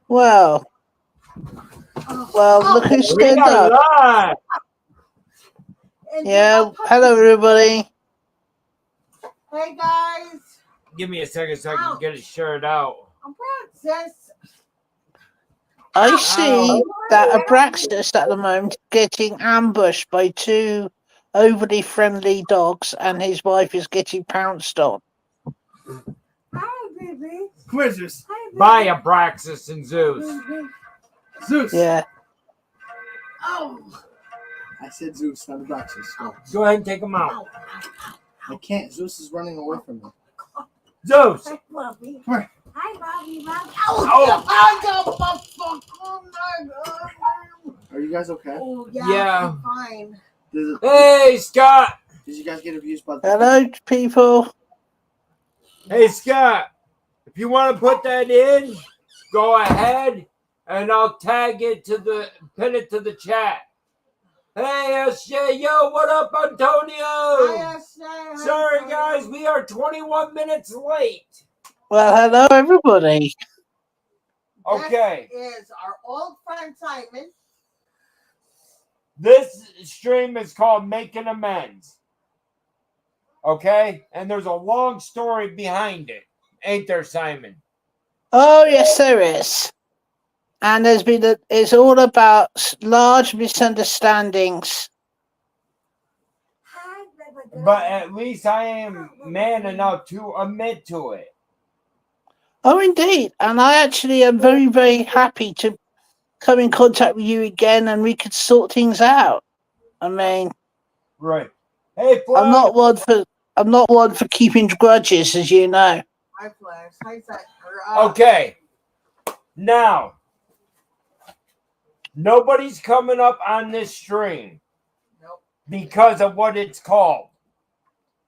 Well, look who We stood are up. live. Yeah, hello everybody. Hey guys. Give me a second so I can get it shared out. I see that Abraxas at the moment is getting ambushed by two overly friendly dogs, and his wife is getting pounced on. Hi, baby. Where's Zeus? By Abraxas and Zeus. Zeus. Yeah. Oh. I said Zeus, not Abraxas. No. Go ahead and take them out. I can't. Zeus is running away from me. Zeus. Hi, Bobby. Come here. Hi, Bobby. Oh. Are you guys okay? Oh, Yeah. I'm fine. Hey, Scott. Did you guys get abused by the... Hello, people. Hey, Scott. If you want to put that in, go ahead, and I'll tag it pin it to the chat. Hey, SJ, yo, what up, Antonio? Hi, SJ. Sorry, guys, we are 21 minutes late. Well, hello everybody. Okay. This is our old friend Simon. This stream is called Making Amends. Okay? And there's a long story behind it. Ain't there, Simon? Oh yes, there is. And it's all about large misunderstandings. Hi, baby. But at least I am man enough to admit to it. Oh, indeed. And I actually am very, very happy to come in contact with you again, and we could sort things out. I mean, right. Hey, Flash. I'm not one for keeping grudges, as you know. Hi, Flash. Hi, Simon. Okay. Now, nobody's coming up on this stream. Nope. Because of what it's called.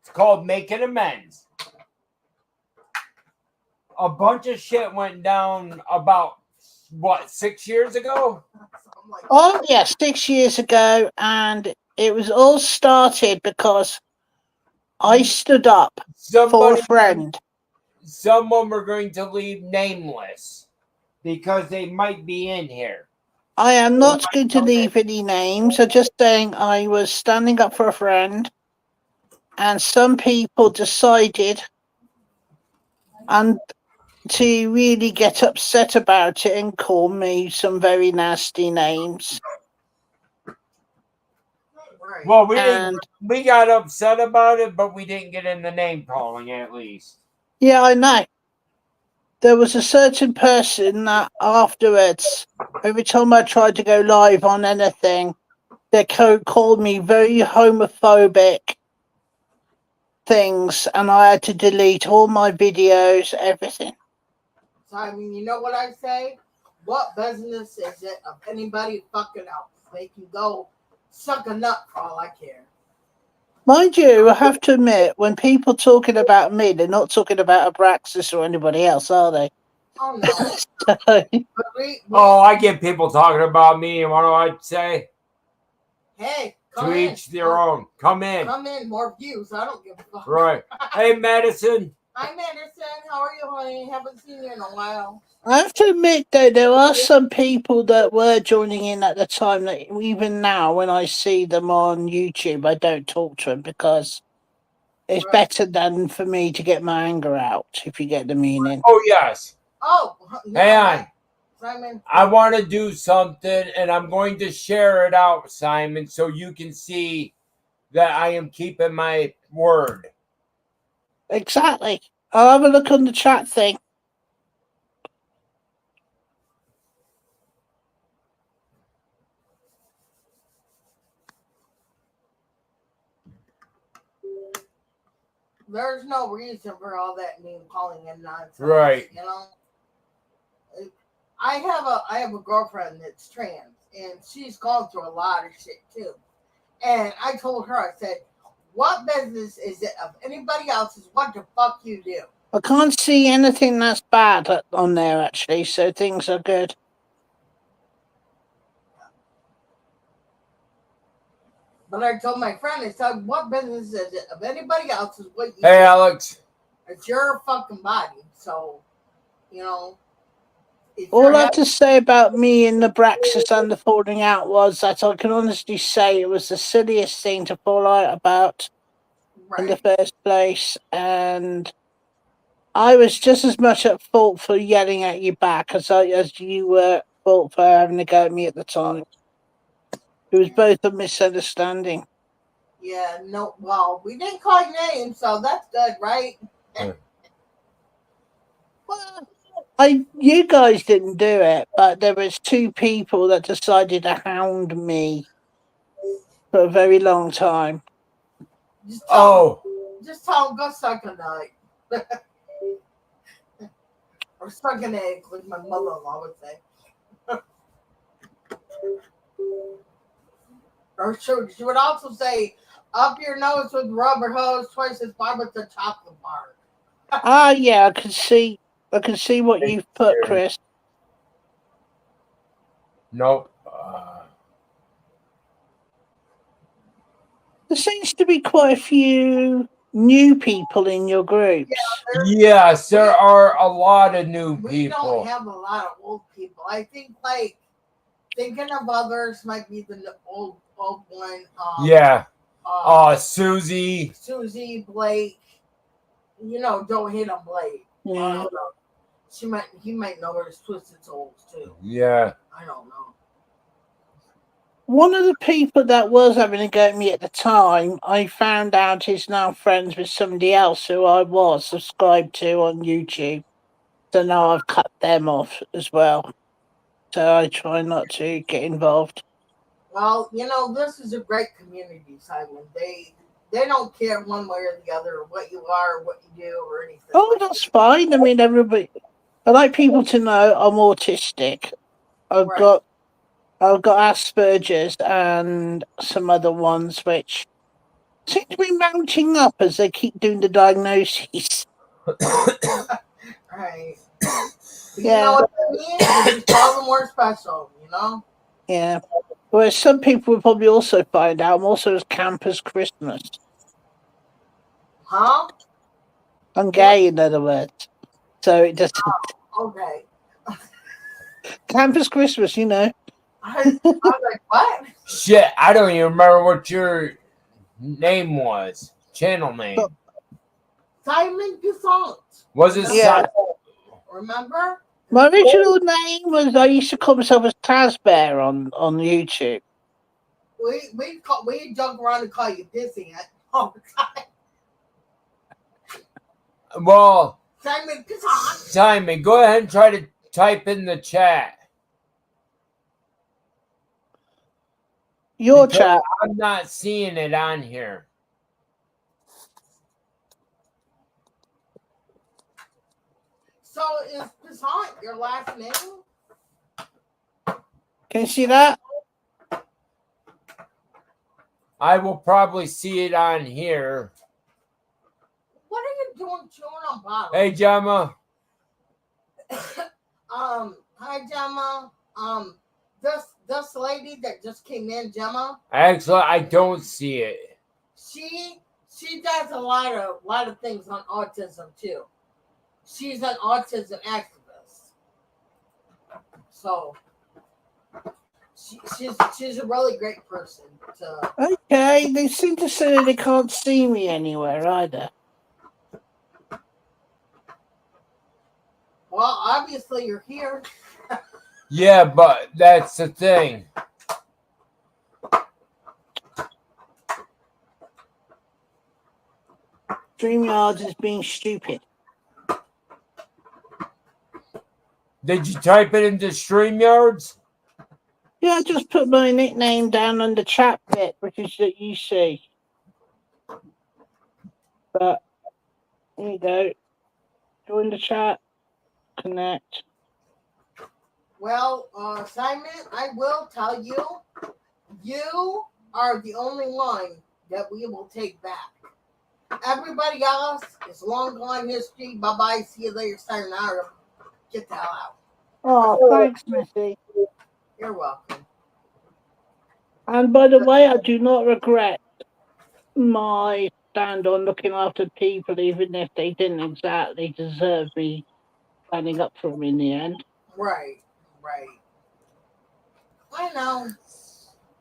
It's called Making Amends. A bunch of shit went down about, 6 years ago? Oh, yeah, 6 years ago, and it was all started because I stood up for a friend. Someone we're going to leave nameless because they might be in here. I am not going to leave any names. I'm just saying I was standing up for a friend, and some people decided to really get upset about it and call me some very nasty names. Well, we got upset about it, but we didn't get in the name calling at least. Yeah, I know. There was a certain person that afterwards, every time I tried to go live on anything, they called me very homophobic things, and I had to delete all my videos, everything. So, I mean, you know what I say? What business is it of anybody fucking else? They can go suck a nut for all I care. Mind you, I have to admit, when people talking about me, they're not talking about Abraxas or anybody else, are they? Oh, no. I get people talking about me, and what do I say? Hey, to each their own. Come in. Come in, more views. I don't give a fuck. Right. Hey, Madison. Hi, Madison. How are you, honey? Haven't seen you in a while. I have to admit, though, there are some people that were joining in at the time that even now, when I see them on YouTube, I don't talk to them because it's better than for me to get my anger out, if you get the meaning. Oh, yes. Oh, hang on. Simon. I want to do something, and I'm going to share it out, Simon, so you can see that I am keeping my word. Exactly. I'll have a look on the chat thing. There's no reason for all that name calling and nonsense. Right. You know? I have a girlfriend that's trans, and she's gone through a lot of shit too. And I told her, I said, what business is it of anybody else's? What the fuck you do? I can't see anything that's bad on there, actually, so things are good. But I told my friend, I said, what business is it of anybody else's? What you Alex. It's your fucking body. So, you know, Is All your I head have to say about me and the Braxis and the falling out was that I can honestly say it was the silliest thing to fall out about in the right? first place, and I was just as much at fault for yelling at you back as you were at fault for having a go at me at the time. It was both a misunderstanding. Yeah, no. Well, we didn't call your name, so that's good, right? Well, you guys didn't do it, but there was two people that decided to hound me for a very long time. Just Oh, just tell him go suck a nut or suck an egg, like my mother-in-law would say. Or she would also say, up your nose with rubber hose, twice as far with the chocolate bar. Ah, yeah, I can see what you've put, Chris. nope. There seems to be quite a few new people in your groups. Yes, there are a lot of new We don't people. have a lot of old people. I think like thinking of others might be the old one. Yeah. Uh, Susie. Susie Blake. You know, don't hit on Blake. I Yeah. don't know. He might know her as Twisted Souls too. Yeah. I don't know. One of the people that was having a go at me at the time, I found out is now friends with somebody else who I was subscribed to on YouTube. So now I've cut them off as well. So I try not to get involved. Well, you know, this is a great community, Simon. They don't care one way or the other what you are, what you do, or anything. Oh, like that's fine. I mean, everybody. I like people to know I'm autistic. I've Right. got I've got Asperger's and some other ones which seem to be mounting up as they keep doing the diagnoses. Right. But you know Yeah, what that means? It just all the more special, you know? yeah. Whereas some people will probably also find out I'm also as camp as Christmas. Huh? I'm What? gay, in other words. So it doesn't. Okay. Camp as Christmas, you know. I was like, what? Shit, I don't even remember what your name was. Channel name. Simon Toussaint. Was it Yeah. Remember? My original name was, I used to call myself as Taz Bear on YouTube. We joke around and call you Pissy all the time. Well, Simon Toussaint. Simon, go ahead and try to type in the chat. Your Because chat. I'm not seeing it on here. So is Toussaint your last name? Can you see that? I will probably see it on here. What are you doing chewing on bottles? Hey, Gemma. Hi Gemma. This lady that just came in, Gemma, Actually, I don't see it. she does a lot of things on autism too. She's an autism activist. So she's a really great person to Okay, they seem to say they can't see me anywhere either. well, obviously you're here. Yeah, but that's the thing. StreamYards is being stupid. Did you type it into StreamYards? Yeah, I just put my nickname down on the chat bit, which is that you see. But here you go. Join the chat. Connect. Well, Simon, I will tell you, you are the only one that we will take back. Everybody else is long gone history. Bye bye. See you later. Sayonara. Get the hell out. Oh, thanks, Missy. You're welcome. And by the way, I do not regret my stand on looking after people, even if they didn't exactly deserve me standing up for them in the end. Right. I know.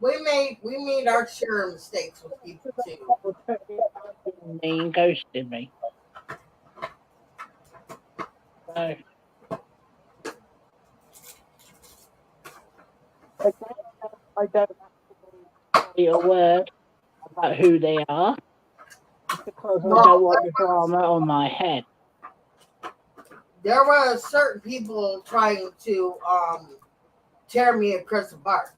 We made our share of mistakes with people too. Me and ghosted me. So again, I don't say a word about who they are because I don't Well, want the drama on my head. there were certain people trying to tear me and Chris apart,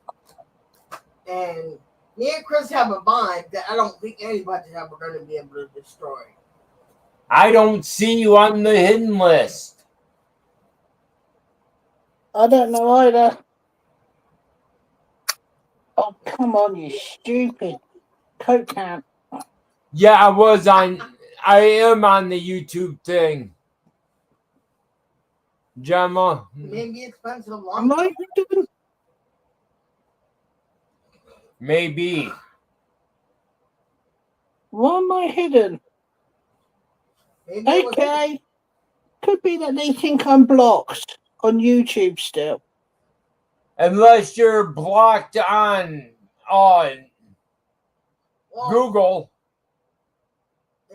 and me and Chris have a bond that I don't think anybody's ever going to be able to destroy. I don't see you on the hidden list. I don't know either. Oh, come on, you stupid coke can. Yeah, I am on the YouTube thing. Gemma. Maybe it's been so long. Am I hidden? Maybe. Why am I hidden? Maybe it was. Okay. Could be that they think I'm blocked on YouTube still. Unless you're blocked on Well, Google.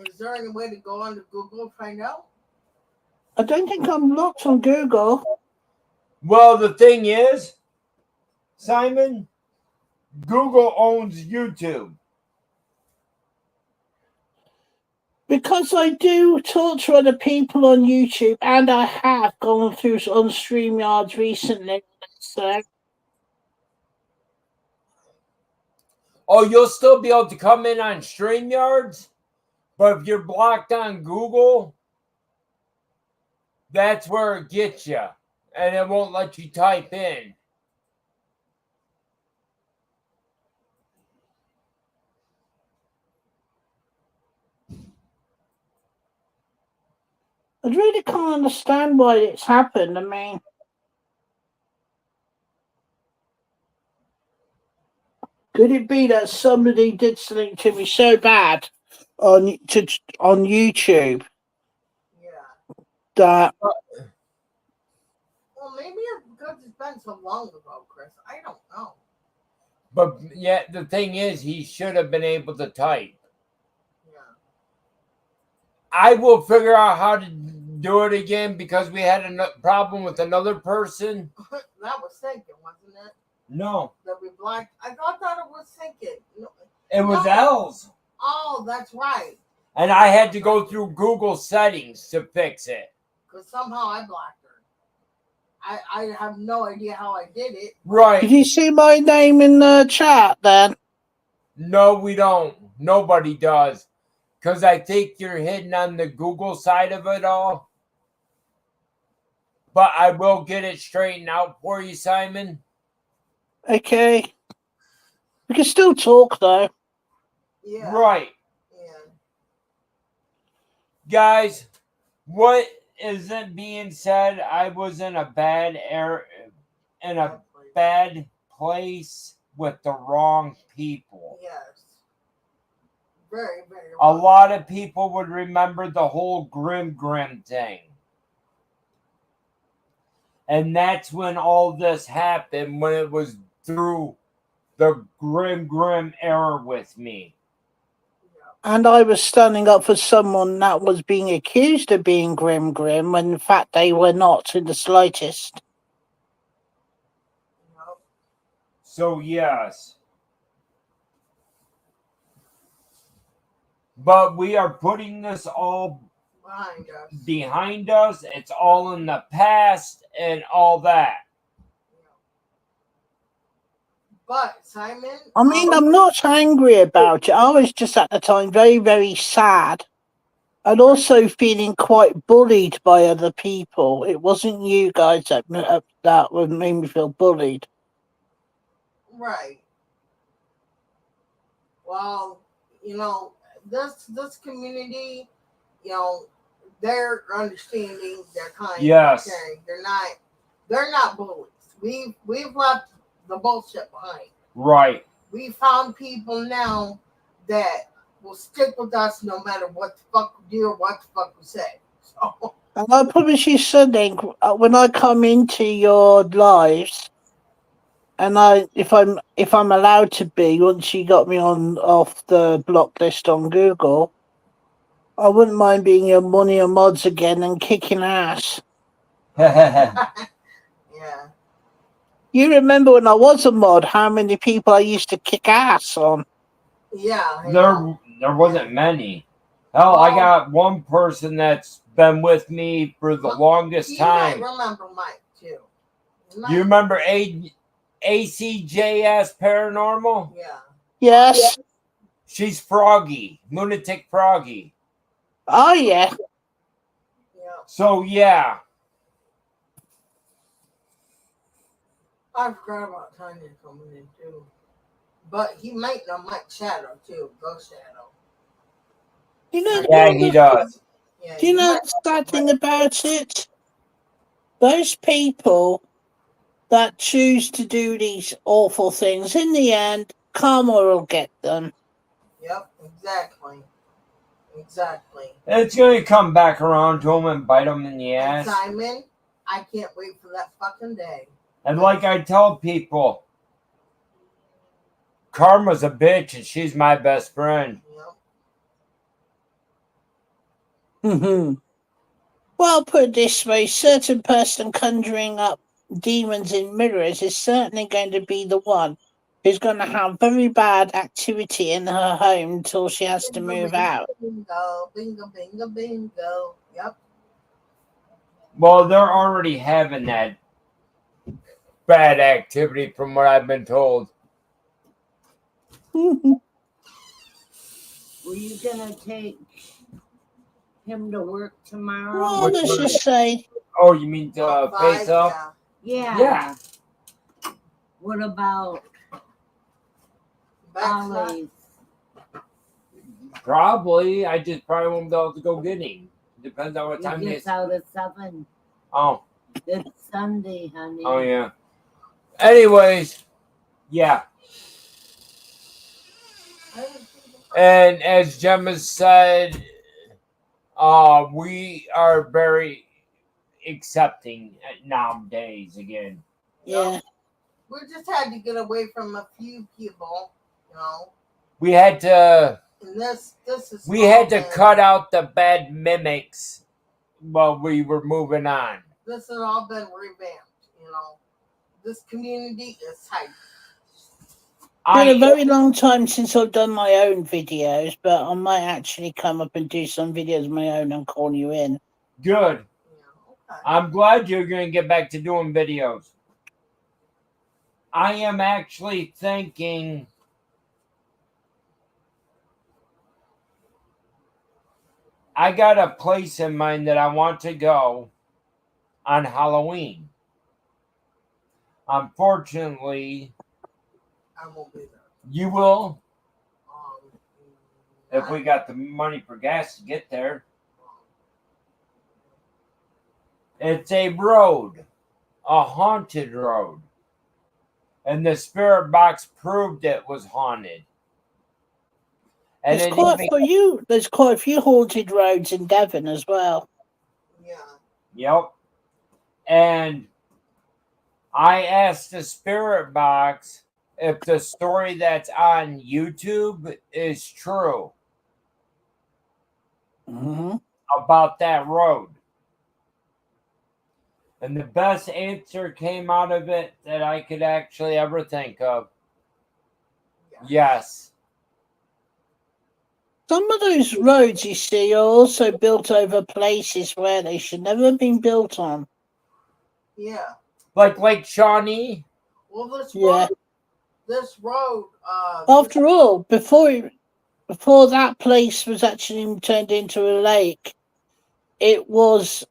is there any way to go onto Google and find out? I don't think I'm blocked on Google. Well, the thing is, Simon, Google owns YouTube. Because I do talk to other people on YouTube and I have gone through on StreamYards recently. So Oh, you'll still be able to come in on StreamYards, but if you're blocked on Google, that's where it gets you, and it won't let you type in. I really can't understand why it's happened. I mean, could it be that somebody did something to me so bad on YouTube Yeah. that Well, maybe it's because it's been so long ago, Chris. I don't know. But yeah, the thing is, he should have been able to type. Yeah. I will figure out how to do it again because we had a problem with another person. That was thinking, wasn't it? No, That we blocked. I thought that it was thinking. No. it was No. L's. Oh, that's right. And I had to go through Google settings to fix it. Because somehow I blocked her. I have no idea how I did it. did Right. you see my name in the chat then? No, we don't. Nobody does. Because I think you're hidden on the Google side of it all. But I will get it straightened out for you, Simon. Okay. We can still talk though. Yeah. Right. Yeah. Guys, what isn't being said? I was in a bad bad place with the wrong people. Yes. Very, very A wrong. lot of people would remember the whole Grim thing. And that's when all this happened, when it was through the Grim era with me. And I was standing up for someone that was being accused of being grim, when in fact they were not in the slightest. Yep. So, yes. But we are putting this all Behind us. It's all in the past and all that. But Simon, I mean, I'm not angry about it. I was just at the time very, very sad. And also feeling quite bullied by other people. It wasn't you guys that would make me feel bullied. right. Well, this community, they're understanding, they're kind, Yes. they're caring. They're not bullies. We've left the bullshit behind. Right. We found people now that will stick with us no matter what the fuck we do or what the fuck we say. So And I promise you something. When I come into your lives, and if I'm allowed to be, once you got me on off the block list on Google, I wouldn't mind being your money and mods again and kicking ass. Yeah. You remember when I was a mod, how many people I used to kick ass on? Yeah. I know. there wasn't many. Hell, I got one person that's been with me for the longest You time. might remember Mike too. You remember ACJS Paranormal? Yeah. Yes. She's Froggy, Lunatic Froggy. Oh, yeah. Yeah. So yeah, I forgot about Tanya coming in too. But he might know Mike Shadow too, Ghost Shadow. You know, yeah, he does. Yeah. do you know might the sad thing about it? Those people that choose to do these awful things, in the end, karma will get them. Yep. Exactly. Exactly. It's going to come back around to him and bite him in the And ass. Simon, I can't wait for that fucking day. And like I tell people, Karma's a bitch and she's my best friend. Yep. Well, put it this way, certain person conjuring up demons in mirrors is certainly going to be the one who's going to have very bad activity in her home until she has to move out. Bingo, bingo, bingo, bingo. Yep. Well, they're already having that bad activity from what I've been told. Were you gonna take him to work tomorrow? Well, let's just say. Oh, you mean to face up? Yeah. Yeah. What about Backside. Ollie's? Probably. I just probably won't be able to go get him. Depends on what time He it gets is. out at 7. Oh. It's Sunday, honey. Oh, yeah. Anyways, yeah. And as Gemma said, we are very accepting nowadays again. Yeah. We just had to get away from a few people, you know. We had to. And this is. We had to cut out the bad mimics while we were moving on. This has all been revamped, you know. This community is hype. It's been a very long time since I've done my own videos, but I might actually come up and do some videos of my own and call you in. Good. Yeah, okay. I'm glad you're going to get back to doing videos. I am actually thinking I got a place in mind that I want to go on Halloween. Unfortunately, I won't be there. you will if I- we got the money for gas to get there. It's a road, a haunted road. And the spirit box proved it was haunted. And There's quite a few haunted roads in Devon as well. Yeah. Yep. And I asked the spirit box if the story that's on YouTube is true about that road. And the best answer came out of it that I could actually ever think of. Yes. Some of those roads, you see, are also built over places where they should never have been built on. Yeah. Like Lake Shawnee? Well, Yeah. This road. After all, before that place was actually turned into a lake, it was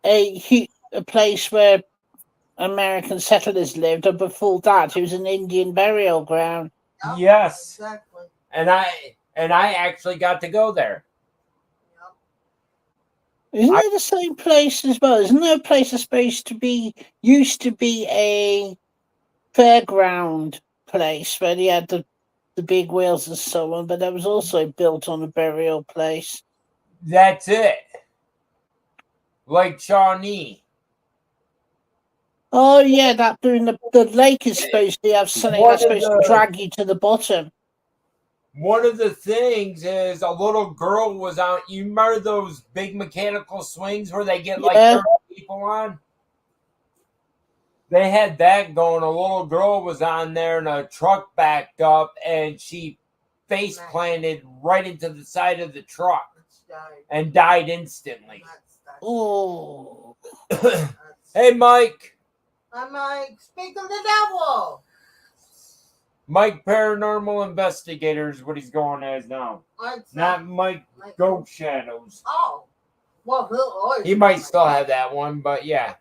a place where American settlers lived, and before that, it was an Indian burial ground. Yes. Exactly. And I actually got to go there. Isn't it the same place as well? Isn't there a place that's used to be a fairground place where they had the big wheels and so on, but that was also built on a burial place? That's it. Lake Shawnee. Oh yeah, that doing the lake is supposed to have something One that's of supposed to the- drag you to the bottom. One of the things is a little girl was on. You remember those big mechanical swings where they get like Yeah. 30 people on? They had that going. A little girl was on there and a truck backed up and she face planted right into the side of the truck and died instantly. Oh. Hey, Mike. I'm like, speak of the devil. Mike Paranormal Investigator is what he's going as now. Not Mike Ghost Shadows. Oh. Well, he'll always He might still have that one, but yeah.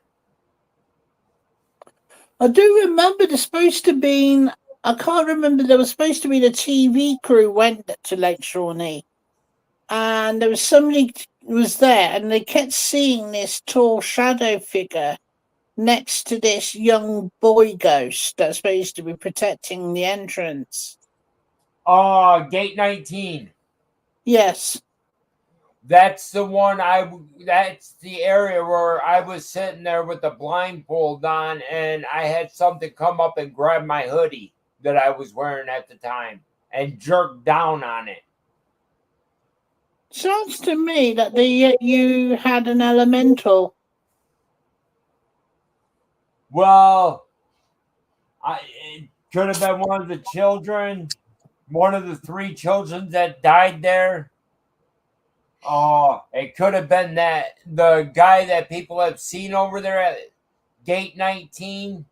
I do remember there's supposed to be. I can't remember. There was supposed to be the TV crew went to Lake Shawnee, and there was somebody was there, and they kept seeing this tall shadow figure next to this young boy ghost that's supposed to be protecting the entrance. Gate 19. Yes. That's the one that's the area where I was sitting there with the blindfold on and I had something come up and grab my hoodie that I was wearing at the time and jerk down on it. Sounds to me that you had an elemental. Well, it could have been one of the children, one of the 3 children that died there. Oh, it could have been the guy that people have seen over there at Gate 19.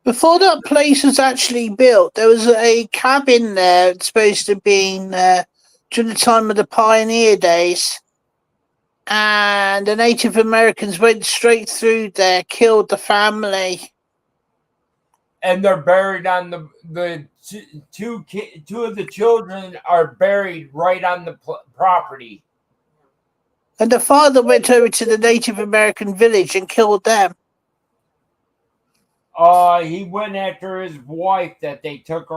Before that place was actually built, there was a cabin there. It's supposed to have been during the time of the pioneer days. And the Native Americans went straight through there, killed the family. And they're buried on the two of the children are buried right on the property. And the father went over to the Native American village and killed them. He went after his wife that they took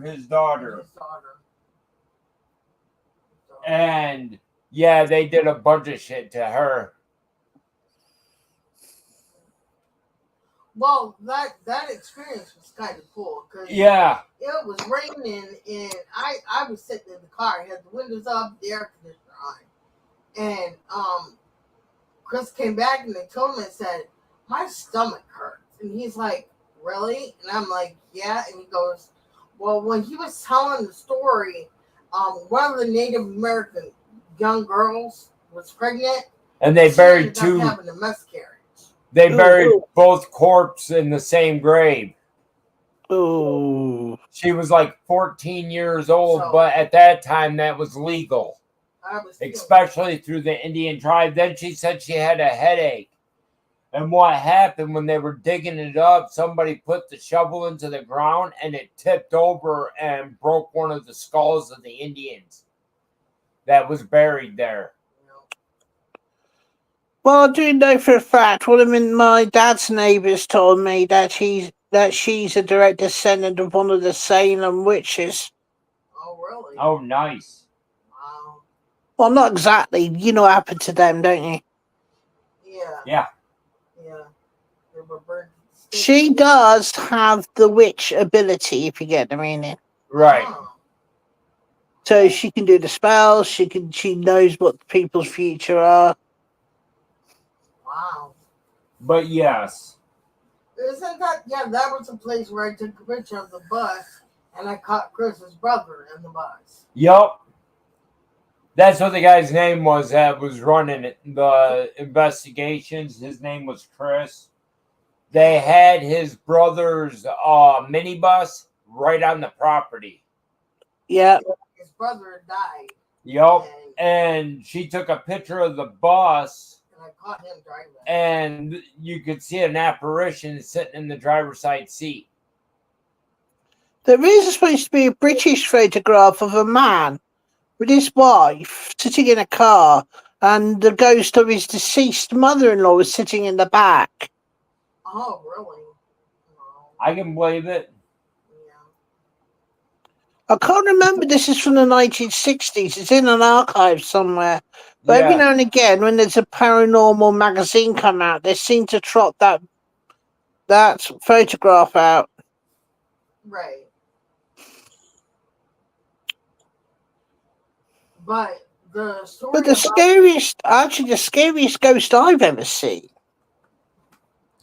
his daughter. And yeah, they did a bunch of shit to her. Well, that experience was kind of cool because yeah, it was raining and I was sitting in the car, I had the windows up, the air conditioner on, and Chris came back and they told him and said, my stomach hurts, and he's like, really? And I'm like, yeah, and he goes, well, when he was telling the story, one of the Native American young girls was pregnant, and they buried 2 having a miscarriage. They buried both corpses in the same grave. Oh. She was like 14 years old, but at that time that was legal, especially through the Indian tribe. Then she said she had a headache. And what happened when they were digging it up, somebody put the shovel into the ground and it tipped over and broke one of the skulls of the Indians that was buried there. Well, I do know for a fact. One of my dad's neighbours told me that she's a direct descendant of one of the Salem witches. Oh, really? Oh, nice. Wow. Well, not exactly. You know what happened to them, don't you? Yeah. Yeah. Yeah. They were burned. She does have the witch ability, if you get the meaning. Right. Oh. So she can do the spells. She knows what people's future are. Wow. But yes. Isn't that, yeah, that was the place where I took a picture of the bus and I caught Chris's brother in the bus. Yup. That's what the guy's name was that was running the investigations. His name was Chris. They had his brother's minibus right on the property. Yeah. His brother died. Yup. And she took a picture of the bus. And I caught him driving. And you could see an apparition sitting in the driver's side seat. There is supposed to be a British photograph of a man with his wife sitting in a car, and the ghost of his deceased mother-in-law was sitting in the back. Oh, really? No. I can believe it. Yeah. I can't remember. This is from the 1960s. It's in an archive somewhere. But every Yeah. now and again, when there's a paranormal magazine come out, they seem to trot that photograph out. Right. But the story But the scariest ghost I've ever seen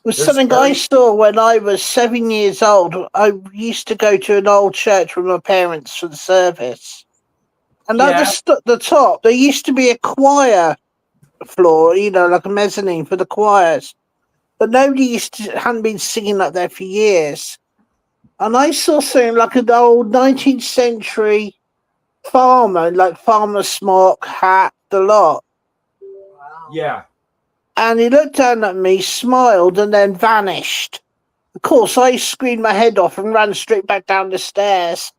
was There's something I scary. saw when I was 7 years old. I used to go to an old church with my parents for the service. And at Yeah. the top, there used to be a choir floor, like a mezzanine for the choirs. But nobody hadn't been singing up there for years. And I saw something like an old 19th century farmer, like farmer smock, hat, the lot. wow. Yeah. And he looked down at me, smiled, and then vanished. Of course, I screamed my head off and ran straight back down the stairs.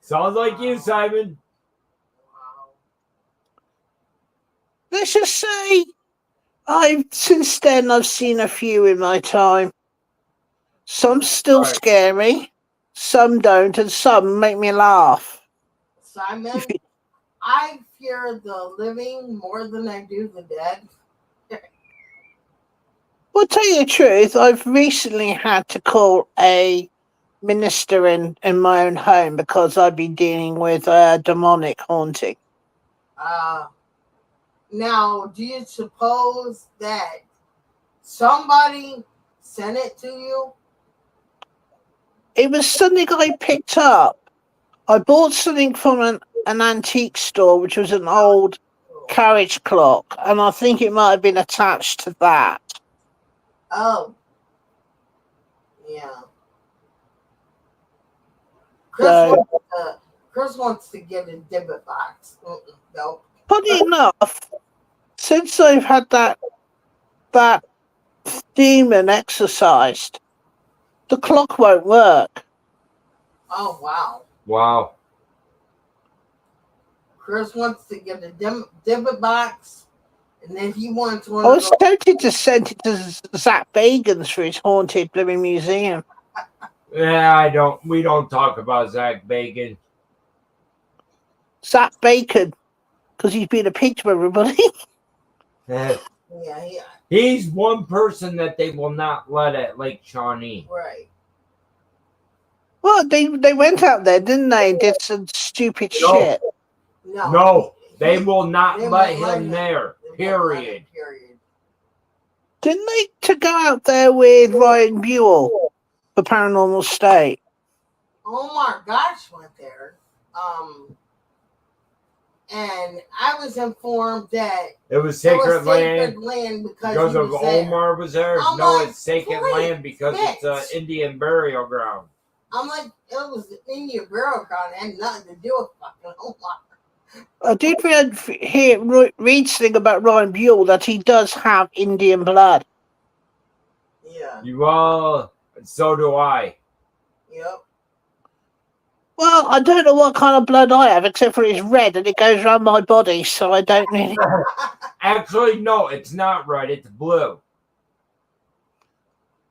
Sounds like you, Simon. Wow. Let's just say since then I've seen a few in my time. Some still Right. scare me, some don't, and some make me laugh. Simon, I fear the living more than I do the dead. Well, tell you the truth, I've recently had to call a minister in my own home because I've been dealing with demonic haunting. Uh, Now, do you suppose that somebody sent it to you? It was something I picked up. I bought something from an antique store, which was an old carriage clock, and I think it might have been attached to that. Oh, yeah. Chris So, Chris wants to get a debit box. Nope. funny enough, since I've had that demon exorcised, the clock won't work. Oh, wow. Wow. Chris wants to get a debit box, and then he wants one I of was those. tempted to send it to Zach Bagans for his haunted living museum. Yeah, we don't talk about Zach Bacon. Zach Bacon, because he's been a pig to everybody. Yeah, He's one person that they will not let at Lake Shawnee. right. Well, they went out there, didn't they? And did some stupid No. shit. No, they will not they let won't let him him. there. They won't let him, Period. period. Didn't they to go out there with Ryan Buell for Paranormal State? Oh my gosh, went there. And I was informed that It was it was sacred land land because because he of was there. Omar was there. I'm No, like, it's sacred please, land because it's an bitch. Indian burial ground. I'm like, it was the Indian burial ground. It had nothing to do with fucking Omar. I did read something about Ryan Buell that he does have Indian blood. Yeah. So do I. Yep. Well, I don't know what kind of blood I have, except for it's red and it goes around my body, so I don't really. Actually, no, it's not red. It's blue.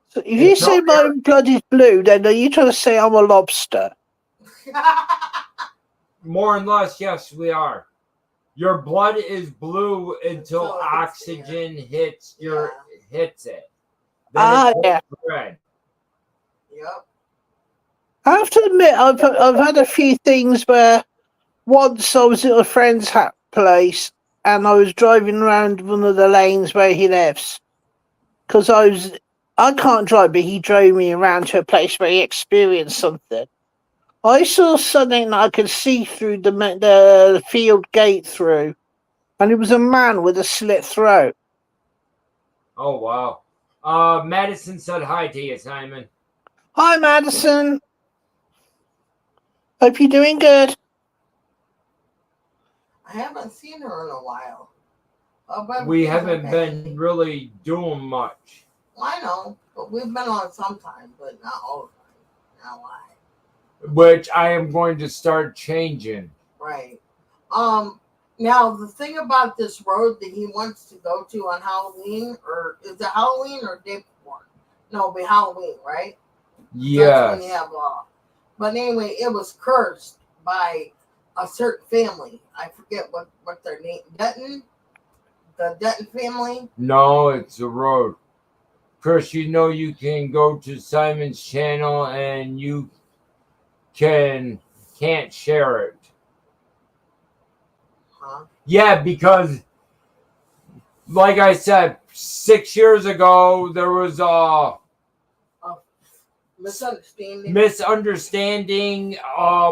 So if you It's say my blood is blue, then are you trying to say I'm a lobster? More or less, yes, we are. Your blood is blue until Until oxygen hits it. Then Ah, it's yeah. red. Yep. I have to admit, I've had a few things where once I was at a friend's place and I was driving around one of the lanes where he lives because I can't drive, but he drove me around to a place where he experienced something. I saw something that I could see through the field gate through, and it was a man with a slit throat. Oh, wow. Madison said hi to you, Simon. Hi, Madison. Hope you're doing good. I haven't seen her in a while. We haven't been really doing much. Well, I know, but we've been on sometime, but not all the time. Now why? Which I am going to start changing. Right. Now the thing about this road that he wants to go to on Halloween, or is it Halloween or day before? No, it'll be Halloween, right? That's when you Yes. have But anyway, it was cursed by a certain family. I forget what their name. Denton, the Denton family. No, it's a road. Chris, you know you can go to Simon's channel and you can't share it. Huh? Yeah, because like I said, 6 years ago there was a misunderstanding.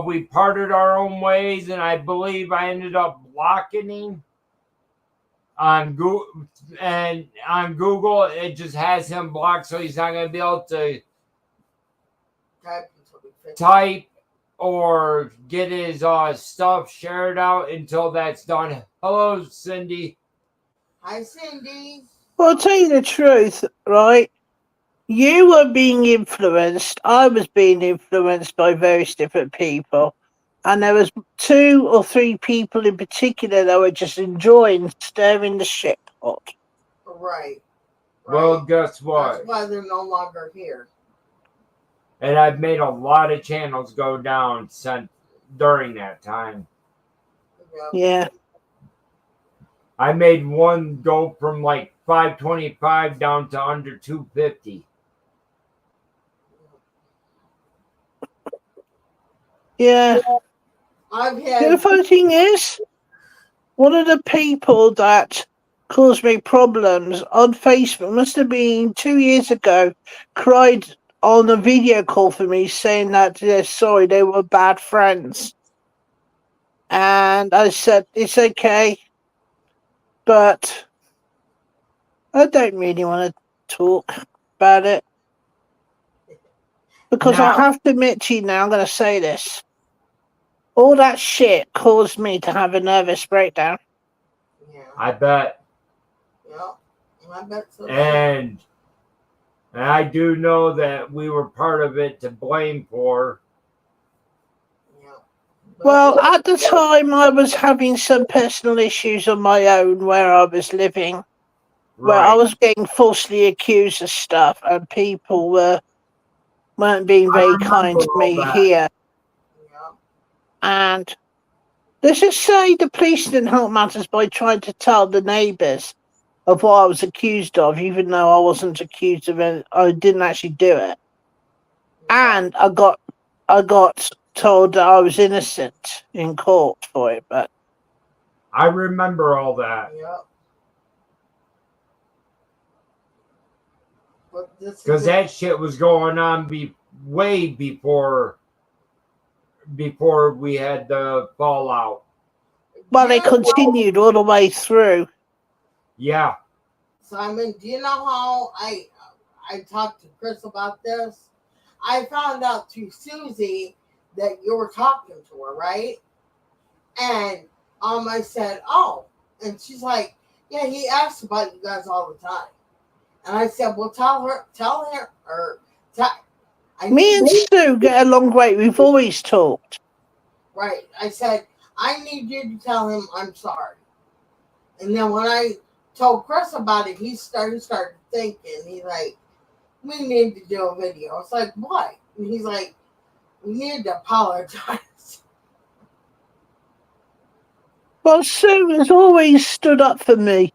We parted our own ways, and I believe I ended up blocking him on Google. And on Google, it just has him blocked, so he's not going to be able to type or get his stuff shared out until that's done. Hello, Cindy. Hi, Cindy. Well, I'll tell you the truth, right? You were being influenced. I was being influenced by various different people. And there was 2 or 3 people in particular that were just enjoying stirring the shit pot. Right. Well, guess what? That's why they're no longer here. And I've made a lot of channels go down during that time. Yep. Yeah. I made one go from like 525 down to under 250. Yeah. I've The had. funny thing is, one of the people that caused me problems on Facebook must have been 2 years ago, cried on a video call for me saying that they're sorry, they were bad friends. And I said, it's okay, but I don't really want to talk about it. Because I Now- have to admit to you now, I'm going to say this. All that shit caused me to have a nervous breakdown. Yeah. I bet. Yep. I bet so. And I do know that we were part of it to blame for. Yeah. Well, at the time, I was having some personal issues on my own where I was living, where I Right. was getting falsely accused of stuff, and people weren't being very kind to remember all me that. here. Yeah. And let's just say the police didn't help matters by trying to tell the neighbours of what I was accused of, even though I wasn't accused of it. I didn't actually do it. And I got told that I was innocent in court for it, but I remember all that. Yep. Because that shit was going on way before we had the fallout. well, they continued all the way through. Yeah. Simon, do you know how I talked to Chris about this? I found out through Susie that you were talking to her, right? And I said, oh, and she's like, yeah, he asks about you guys all the time. And I said, well, tell her, Me and Sue get along great. We've always talked. Right. I said, I need you to tell him I'm sorry. And then when I told Chris about it, he started thinking. He's like, we need to do a video. It's like, what? And he's like, we need to apologize. Well, Sue has always stood up for me,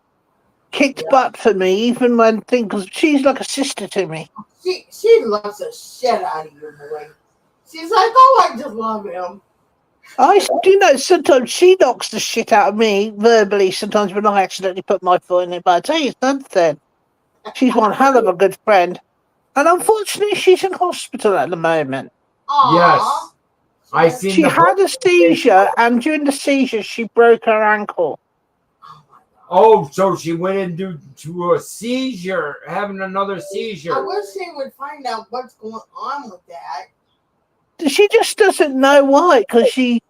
kicked butt for me, even when things. She's like a sister to me. She loves the shit out of you, boy. She's like, oh, I just love him. Sometimes she knocks the shit out of me verbally. Sometimes when I accidentally put my foot in it, but I tell you something, she's one hell of a good friend. And unfortunately, she's in hospital at the moment. Aww. Yes. I seen She had a seizure, and during the seizure, she broke her ankle. Oh, so she went into a seizure, having another seizure. I wish they would find out what's going on with that. She just doesn't know why, because she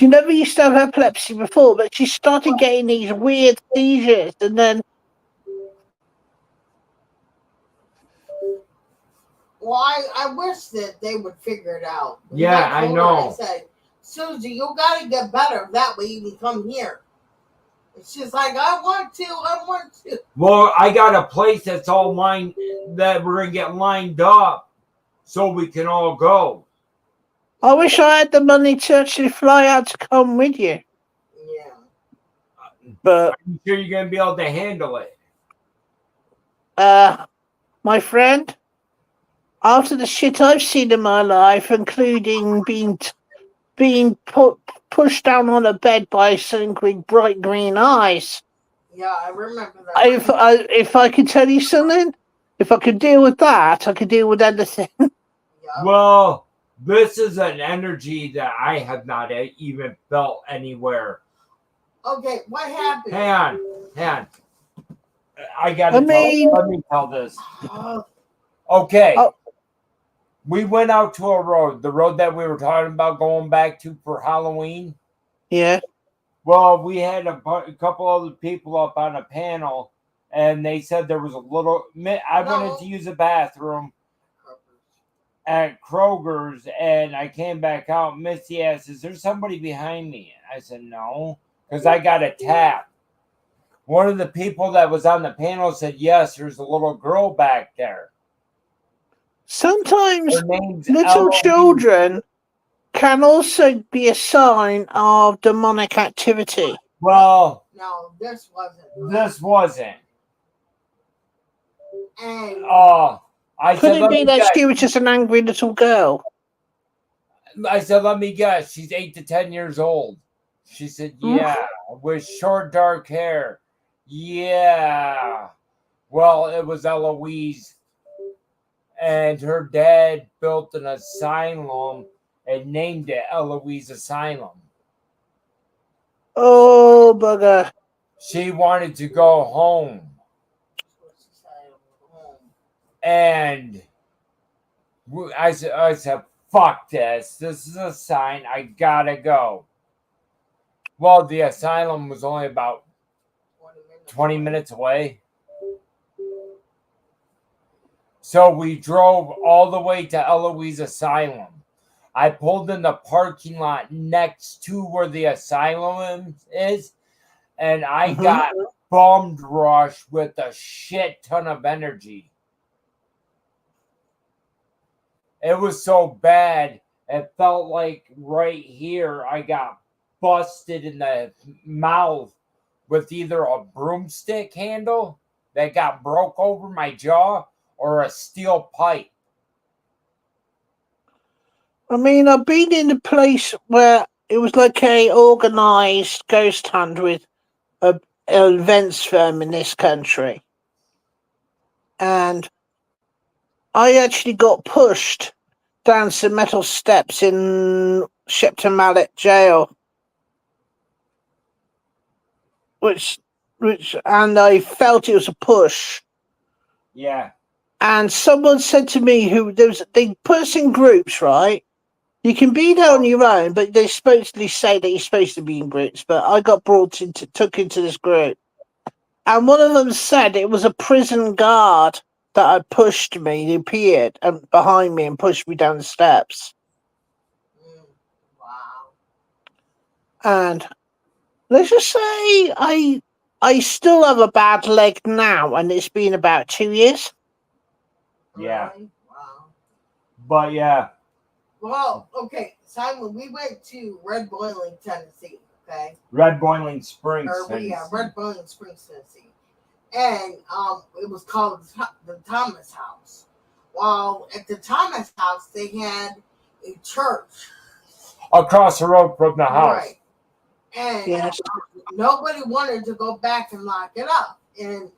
never used to have epilepsy before, but she started getting these weird seizures, and then. Well, I wish that they would figure it out. Yeah, I know. I said, Susie, you got to get better. That way you can come here. And she's like, I want to. Well, I got a place that's all lined, that we're going to get lined up so we can all go. I wish I had the money to actually fly out to come with you. Yeah. But I'm sure you're gonna be able to handle it. my friend, after the shit I've seen in my life, including being pushed down on a bed by something with bright green eyes, Yeah, I remember that. if I could tell you something, if I could deal with that, I could deal with anything. Yeah. Well, this is an energy that I have not even felt anywhere. Okay, what happened? Hang on. I I gotta mean, let me tell this. Oh, Okay. Oh. We went out to a road, the road that we were talking about going back to for Halloween. yeah. Well, we had a couple other people up on a panel, and they said there was a little. I wanted to use a bathroom at Kroger's, and I came back out. Missy asked, "Is there somebody behind me?" I said, "No," because I got a tap. One of the people that was on the panel said, "Yes, there's a little girl back there. Sometimes Her name's little Eloise." children can also be a sign of demonic activity. Well, no, this wasn't. this wasn't. And I Could said, it "Let be me that guess." she was just an angry little girl? I said, "Let me guess. She's 8 to 10 years old." She said, "Yeah, with short, dark hair." Yeah. Well, it was Eloise, and her dad built an asylum and named it Eloise Asylum. Oh, bugger. She wanted to go home, and I said, "Fuck this. This is a sign. I gotta go." Well, the asylum was only about 20 minutes away. So we drove all the way to Eloise Asylum. I pulled in the parking lot next to where the asylum is, and I got bummed rushed with a shit ton of energy. It was so bad, it felt like right here I got busted in the mouth with either a broomstick handle that got broke over my jaw or a steel pipe. I mean, I've been in a place where it was like a organised ghost hunt with a events firm in this country. And I actually got pushed down some metal steps in Shepton Mallet jail, which and I felt it was a push. Yeah. And someone said to me, they put us in groups, right? You can be there on your own, but they supposedly say that you're supposed to be in groups. But I got took into this group, and one of them said it was a prison guard that had pushed me. He appeared behind me and pushed me down the steps. wow. And let's just say I still have a bad leg now, and it's been about 2 years. Yeah. Really? Wow. But yeah. Well, okay, Simon, we went to Red Boiling, Tennessee, okay? Red Boiling Springs. Red Boiling Springs, Tennessee. And it was called the Thomas House. Well, at the Thomas House, they had a church. Across the road from the house. Right. And Yes. nobody wanted to go back and lock it up. And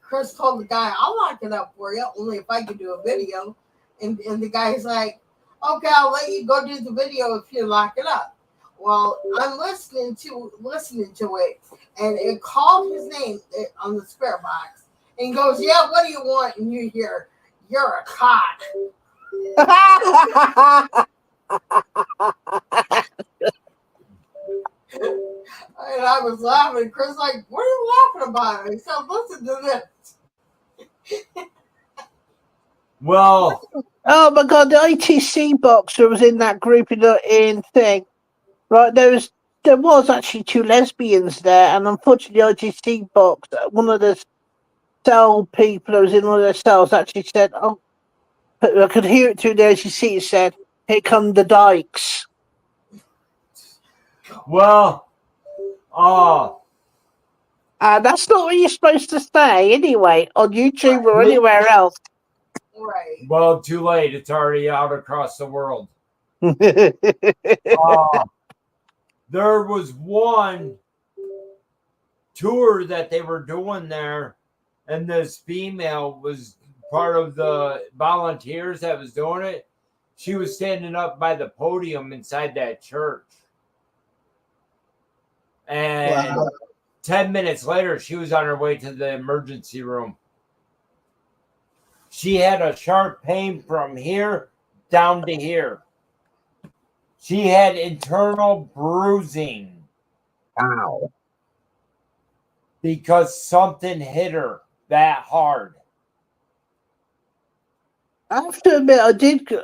Chris told the guy, "I'll lock it up for you, only if I can do a video." And the guy's like, "Okay, I'll let you go do the video if you lock it up." Well, I'm listening to it, and it called his name on the spirit box, and he goes, "Yeah, what do you want?" And you hear, "You're a cock." And I was laughing. Chris like, "What are you laughing about?" And he said, "Listen to this." Well, Oh my god, the ITC boxer was in that group in thing. Right, there was actually two lesbians there, and unfortunately the ITC box, one of the cell people who was in one of the cells actually said, "Oh," I could hear it through the ITC, it said, Here come the dykes. Well, That's not what you're supposed to say anyway, on YouTube or anywhere else. Right. well, too late. It's already out across the world. There was one tour that they were doing there, and this female was part of the volunteers that was doing it. She was standing up by the podium inside that church. And Wow. 10 minutes later, she was on her way to the emergency room. She had a sharp pain from here down to here. She had internal bruising. Wow. Because something hit her that hard. I have to admit,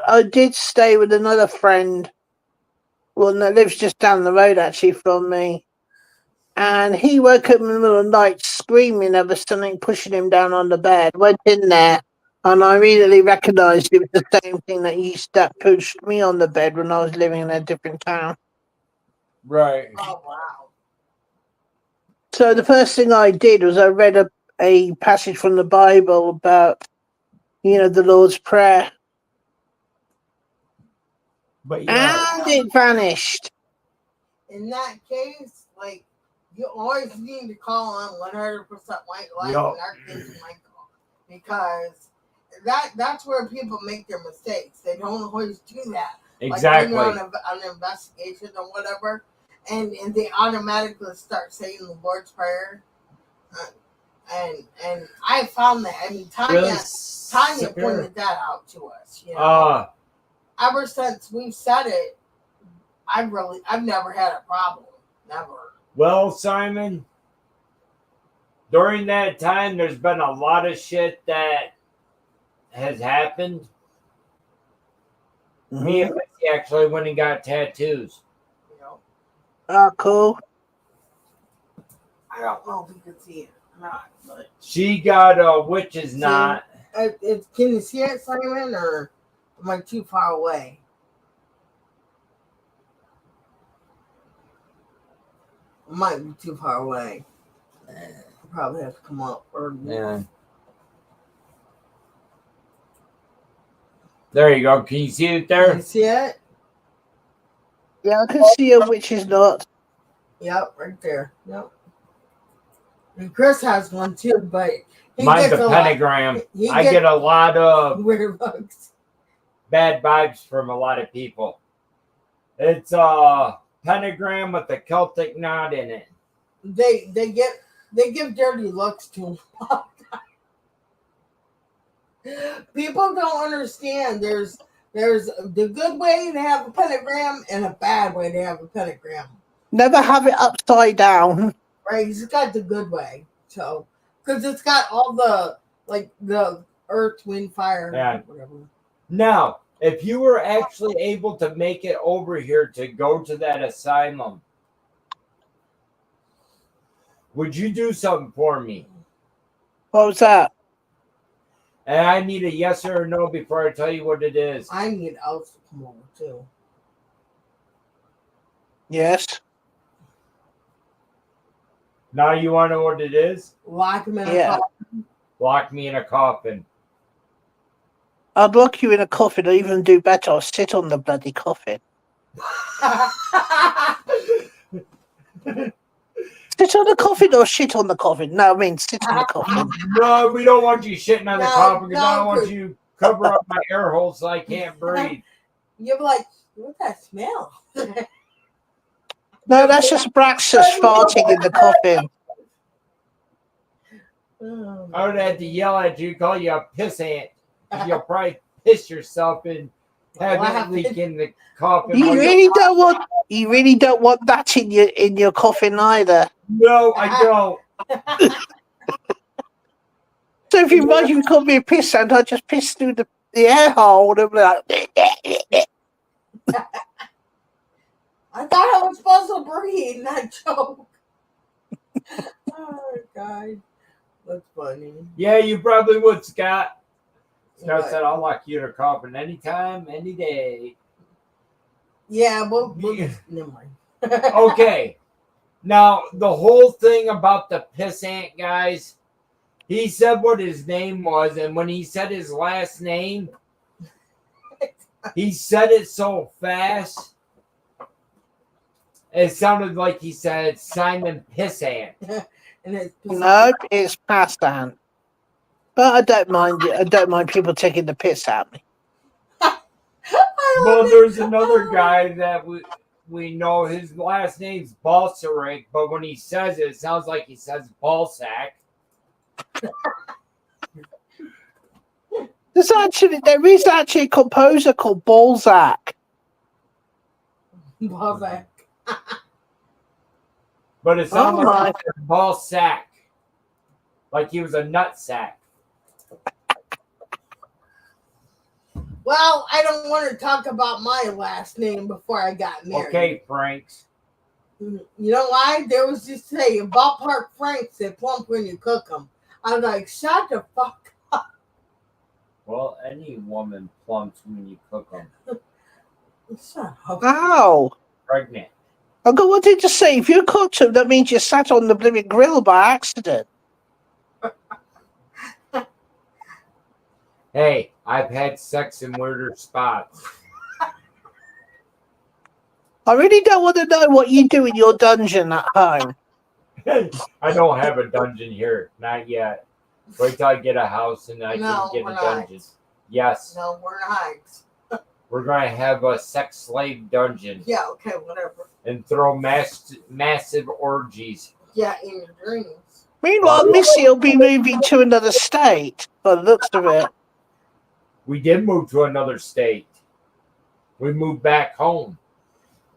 I did stay with another friend. Well, that lives just down the road actually from me. And he woke up in the middle of the night screaming there was something pushing him down on the bed. Went in there, and I immediately recognised it was the same thing that pushed me on the bed when I was living in a different town. Right. Oh wow. So the first thing I did was I read a passage from the Bible about, the Lord's Prayer. But yeah. And it vanished. In that case, like, you always need to call on 100% white light Yup. and Archangel Michael, because that's where people make their mistakes. They don't always do that. Exactly. Like when you're on an investigation or whatever, and they automatically start saying the Lord's Prayer. And I found that. I mean, Tanya pointed that out to us. Ever since we've said it, I've never had a problem. Never. Well, Simon, during that time, there's been a lot of shit that has happened. Mm-hmm. Me and Missy actually went and got tattoos. Oh, cool. I don't know if you can see it or not, but She got a witch's knot. can you see it, Simon, or am I too far away? I might be too far away. Probably have to come up. Yeah. There you go. Can you see it there? Can you see it? Yeah, I can see a witch's knot. Yep, right there. Yep. And Chris has one too, but mine's a pentagram. I get a lot of weird bugs. Bad vibes from a lot of people. It's a pentagram with a Celtic knot in it. They give dirty looks to them. People don't understand. There's the good way to have a pentagram and a bad way to have a pentagram. Never have it upside down. Right, he's got the good way. So, because it's got all the earth, wind, fire, whatever. Now, if you were actually able to make it over here to go to that asylum, would you do something for me? What was that? And I need a yes or a no before I tell you what it is. I need Elf to come over too. Yes. Now you want to know what it is? Lock him in a coffin. Lock me in a coffin. I'd lock you in a coffin or even do better. I'll sit on the bloody coffin. Sit on the coffin or shit on the coffin? No, I mean sit on the coffin. No, we don't want you shitting on the coffin because I don't want you cover up my air hole so I can't breathe. You're like, what's that smell? No, that's just Braxis farting in the coffin. I would have to yell at you, call you a piss ant. You'll probably piss yourself and have it leak in the coffin. You really don't want that in your coffin either. No, I don't. So if you imagine call me a piss ant, I just piss through the air hole and be like. I thought I was supposed to breathe, not choke. Oh, God. That's funny. Yeah, you probably would, Scott. Scott said, I'll lock you in a coffin anytime, any day. Yeah, we'll never mind. Okay. Now, the whole thing about the pissant, guys, he said what his name was, and when he said his last name, he said it so fast, it sounded like he said Simon Pissant. And it's Nope, it's Passant. But I don't mind it. I don't mind people taking the piss at me. Well, there's another guy that we know his last name's Balsaric, but when he says it, it sounds like he says ballsack. There is actually a composer called Balzac. Balzac. But it sounded Oh like a ball sack. Like he was a nut sack. Well, I don't want to talk about my last name before I got married. Okay, Franks. You know why? There was this saying, ballpark Franks, they plump when you cook them. I was like, shut the fuck up. Well, any woman plumps when you cook them. Shut up. Ow. Pregnant. I got what did you say? If you cooked them, that means you sat on the blooming grill by accident. Hey, I've had sex in weirder spots. I really don't want to know what you do in your dungeon at home. I don't have a dungeon here. Not yet. Wait till I get a house and I can get a dungeon. Not. Yes. No, we're not. We're going to have a sex slave dungeon. Yeah, okay, whatever. And throw massive orgies. Yeah, in your dreams. Meanwhile, Missy will be moving to another state, by the looks of it. We did move to another state. We moved back home.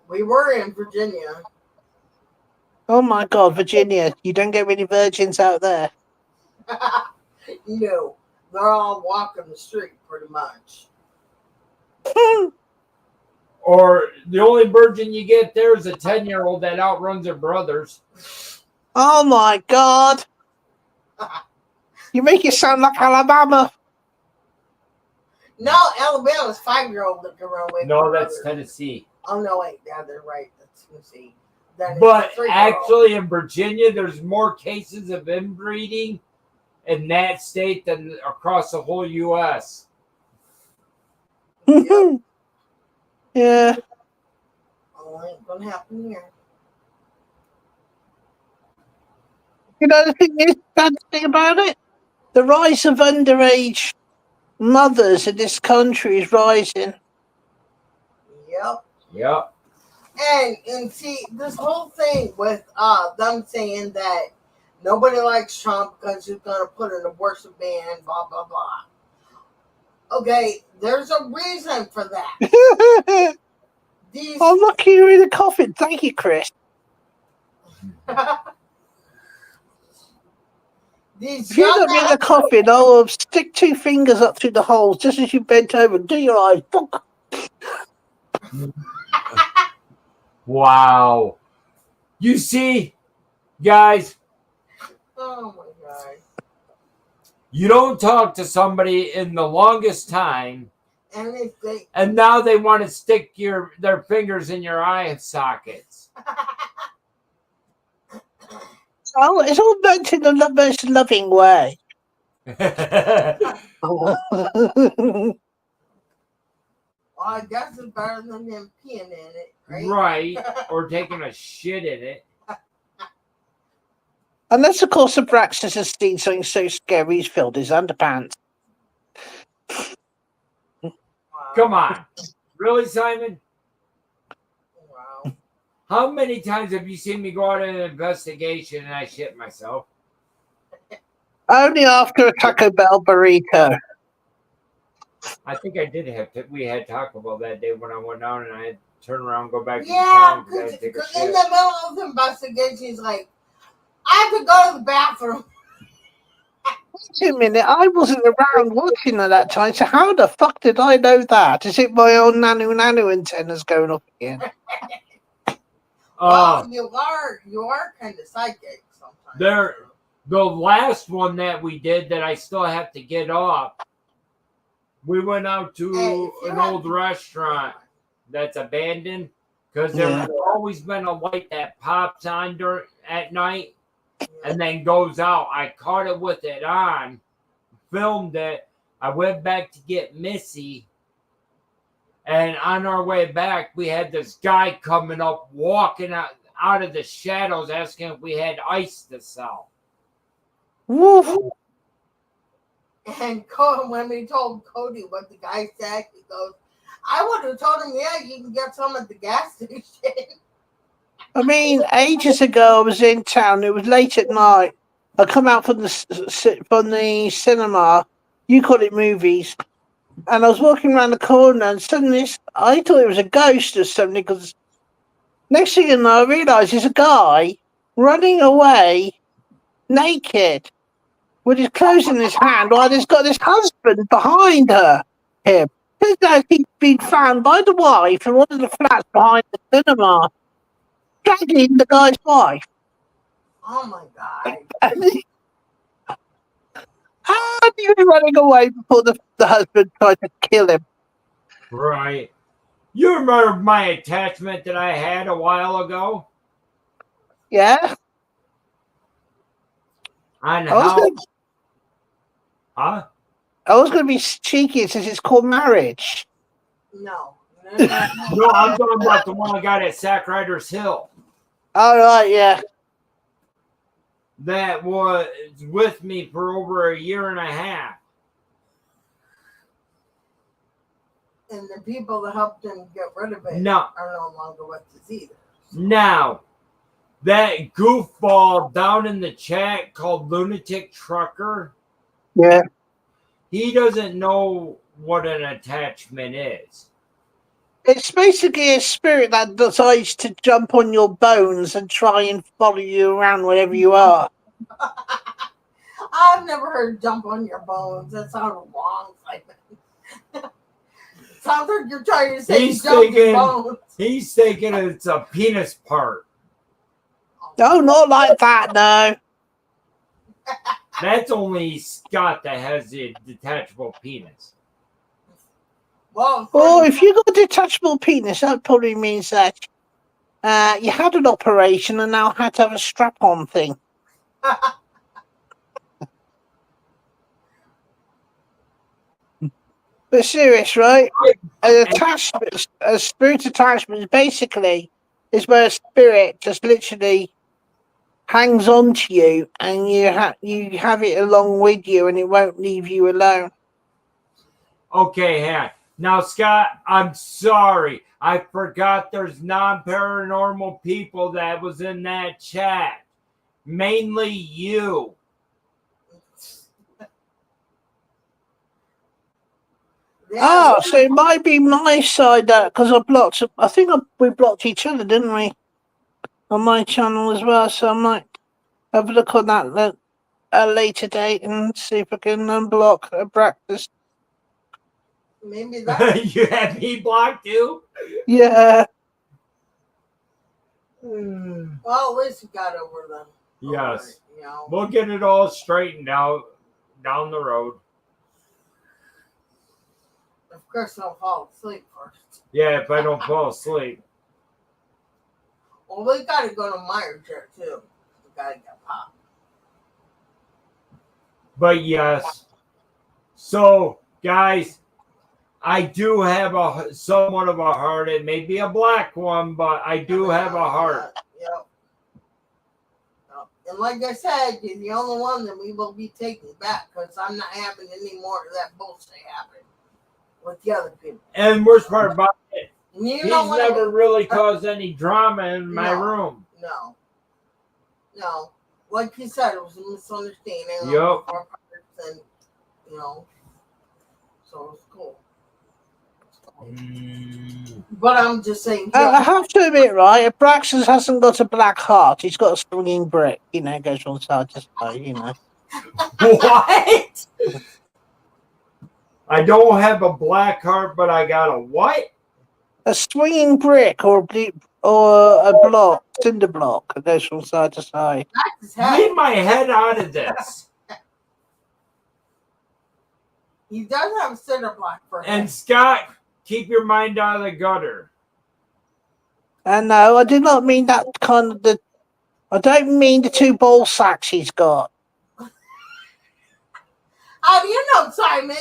We were in Virginia. Oh my God, Virginia, you don't get many virgins out there. No, they're all walking the street pretty much. Or the only virgin you get there is a 10-year-old that outruns her brothers. Oh my God. You make it sound like Alabama. No, Alabama's 5-year-old that can run away. No, from that's brothers. Tennessee. Oh no, wait, yeah, they're right. That's Tennessee. Then But it's a 3-year-old. actually, in Virginia, there's more cases of inbreeding in that state than across the whole U.S. Yep. Yeah. Oh, ain't gonna happen here. You know the thing is, bad thing about it? The rise of underage mothers in this country is rising. Yep. Yep. And see, this whole thing with them saying that nobody likes Trump because he's gonna put an abortion ban, blah blah blah. Okay, there's a reason for that. These I'm lucky you're in the coffin. Thank you, Chris. these If you're young not in the coffin, I'll stick 2 fingers up through the holes just as you bent over and do your eyes. Fuck. Wow. You see, guys, oh my god. you don't talk to somebody in the longest time, And if they and now they want to stick their fingers in your eye sockets. Oh, it's all meant in the most loving way. well, I guess it's better than them peeing in it, right? Right. Or taking a shit in it. Unless, of course, Abraxas has seen something so scary he's filled his underpants. Wow. Come on. Really, Simon? Wow. How many times have you seen me go out in an investigation and I shit myself? Only after a Taco Bell burrito. I think I did we had Taco Bell that day when I went out and I had to turn around and go back to Yeah, town because I had to take a because shit. in the middle of the investigation, he's like, I have to go to the bathroom. Wait a minute, I wasn't around watching at that time, so how the fuck did I know that? Is it my old nanu antennas going up again? Well, you are kind of psychic sometimes. The last one that we did that I still have to get off, we went out to Hey, if you an have old to- restaurant that's abandoned because Yeah. there's always been a light that pops on at night and then goes out. I caught it with it on, filmed it. I went back to get Missy, and on our way back, we had this guy coming up, walking out of the shadows, asking if we had ice to sell. Woof. And when we told Cody what the guy said, he goes, I would have told him, yeah, you can get some at the gas station. I mean, ages ago, I was in town. It was late at night. I come out from the cinema. You call it movies. And I was walking around the corner, and suddenly I thought it was a ghost or something. Because next thing you know, I realised there's a guy running away naked with his clothes in his hand, while he's got his husband behind him. Turns out he'd been found by the wife in one of the flats behind the cinema, dragging the guy's wife. Oh my God. And he was running away before the husband tried to kill him. Right. You remember my attachment that I had a while ago? Yeah? On I was how... gonna- Huh? I was going to be cheeky since it's called marriage. No. No, I'm talking about the one I got at Sack Riders Hill. All right, yeah. That was with me for over a year and a half. And the people that helped him get rid of it No. are no longer with us either. Now, that goofball down in the chat called Lunatic Trucker, Yeah. he doesn't know what an attachment is. It's basically a spirit that decides to jump on your bones and try and follow you around wherever you are. I've never heard jump on your bones. That sounds wrong. Sounds like you're trying to say He's jump your thinking- bones. He's thinking it's a penis part. No, not like that, no. That's only Scott that has the detachable penis. Well, Or if you got a detachable penis, that probably means that you had an operation and now had to have a strap-on thing. But serious, right? An attachment, a spirit attachment, basically is where a spirit just literally hangs on to you, and you have it along with you, and it won't leave you alone. Okay, Han. Now, Scott, I'm sorry. I forgot there's non-paranormal people that was in that chat. Mainly you. Oh, so it might be my side that because I blocked. I think we blocked each other, didn't we? On my channel as well. So I might have a look on that at a later date and see if I can unblock a practice. Maybe that. You have me blocked too? Yeah. Well, at least we got over them. Yes. You know. We'll get it all straightened out down the road. Of course, I'll fall asleep first. Yeah, if I don't fall asleep. Well, we got to go to Meyer chair too. We got to get popped. But yes. So, guys, I do have somewhat of a heart. It may be a black one, but I do have a heart. Yep. And like I said, you're the only one that we will be taking back because I'm not having any more of that bullshit happen with the other people. And worst part about it, You he's know what never really caused any drama in my No. room. No. Like you said, it was a misunderstanding. on Yup. our parts, and, so it was cool. But I'm just saying. I have to admit, right? If Braxton hasn't got a black heart, he's got a swinging brick. It goes from side to side. What? I don't have a black heart, but I got a what? A swinging brick or a block, cinder block that goes from side to side. That's his head. Leave my head out of this. He does have a cinder block for him. And Scott, keep your mind out of the gutter. No, I did not mean that kind of I don't mean the two ball sacks he's got. How do you know, Simon?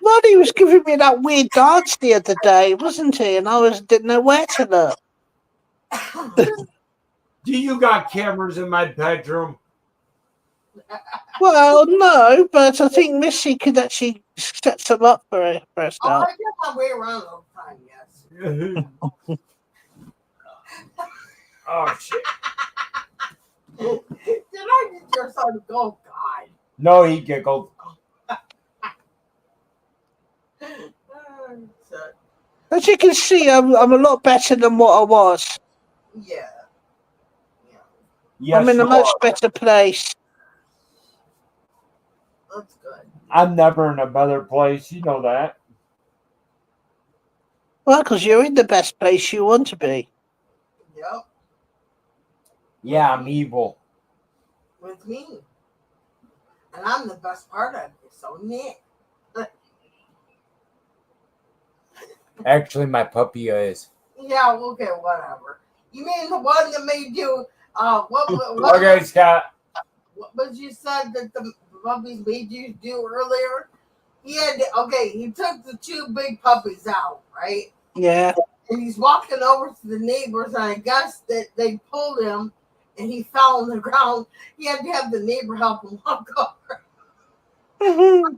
Well, he was giving me that weird dance the other day, wasn't he? And didn't know where to look. Do you got cameras in my bedroom? Well, no, but I think Missy could actually set some up for us Oh, now. I get my way around all the time, yes. Oh shit! Did I get your son to go? God. No, he giggled. As you can see, I'm a lot better than what I was. Yeah. Yes, I'm in a you much are. better place. That's good. I'm never in a better place. You know that. Well, because you're in the best place you want to be. Yep. Yeah, I'm evil. With me. And I'm the best part of it, so Nick. Actually, my puppy is. Yeah, okay, whatever. You mean the one that made you Okay, Scott. what was you said that the puppies made you do earlier? He took the two big puppies out, right? Yeah. And he's walking over to the neighbors, and I guess that they pulled him and he fell on the ground. He had to have the neighbor help him walk over.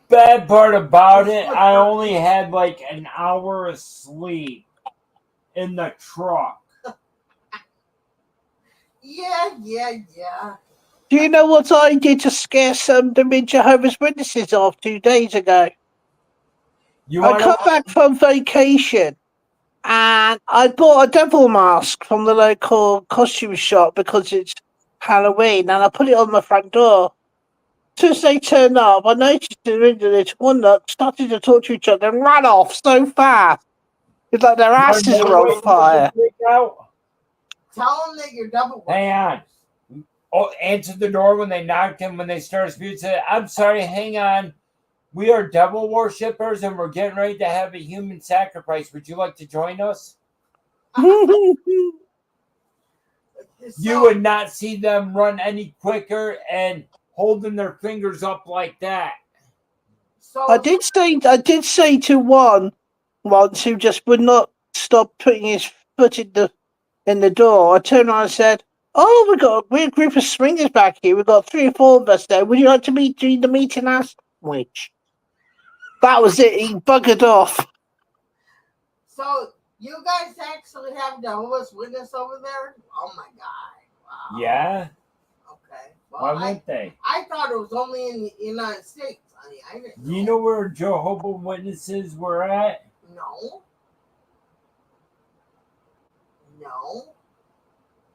Bad part about it, I only had like an hour of sleep in the truck. Yeah. Do you know what I did to scare some Jehovah's Witnesses off 2 days ago? You I want come to? back from vacation and I bought a devil mask from the local costume shop because it's Halloween, and I put it on my front door. As soon as they turned up, I noticed that one that started to talk to each other and ran off so fast. It's like their asses were on fire. Tell them that you're double. Hang on. Oh, answer the door when they knocked and when they started speaking. Said, "I'm sorry, hang on. We are devil worshippers and we're getting ready to have a human sacrifice. Would you like to join us?" You would not see them run any quicker and holding their fingers up like that. So I did say to one once who just would not stop putting his foot in the door. I turned around and said, "Oh, we're a group of swingers back here. We've got 3 or 4 of us there. Would you like to do the meeting house sandwich?" That was it. He buggered off. So you guys actually have Jehovah's Witness over there? Oh my God! Wow. Yeah. Okay. Why Well, wouldn't they? I thought it was only in the United States, honey. I didn't Do you know where Jehovah's Witnesses were at? No.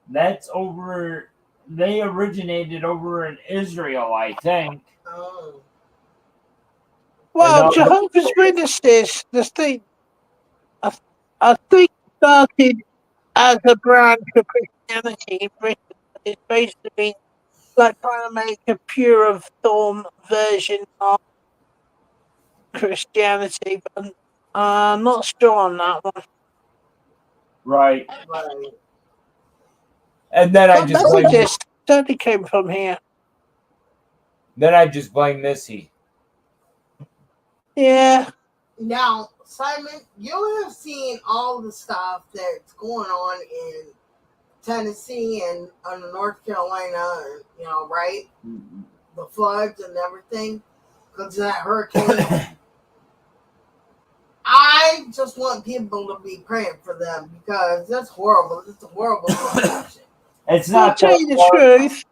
That's over. They originated over in Israel, I think. Oh. Well, Jehovah's Witnesses, the thing, I think started as a branch of Christianity in Britain. It's basically like trying to make a pure form version of Christianity, but I'm not sure on that one. Right. Right. And then I But just blame. Methodist certainly came from here. Then I just blame Missy. Yeah. Now, Simon, you have seen all the stuff that's going on in Tennessee and North Carolina, right? Mm-hmm. The floods and everything because of that hurricane. I just want people to be praying for them because that's horrible. It's a horrible situation. It's I'll not. tell you the truth.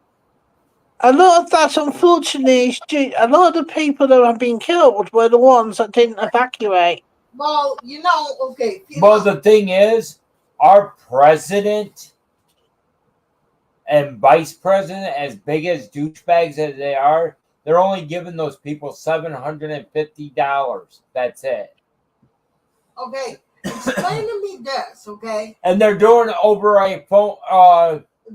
A lot of that, unfortunately, is a lot of the people that have been killed were the ones that didn't evacuate. Well, okay. Well, the thing is, our president and vice president, as big as douchebags as they are, they're only giving those people $750. That's it. Okay, explain to me this, okay? And they're doing it over a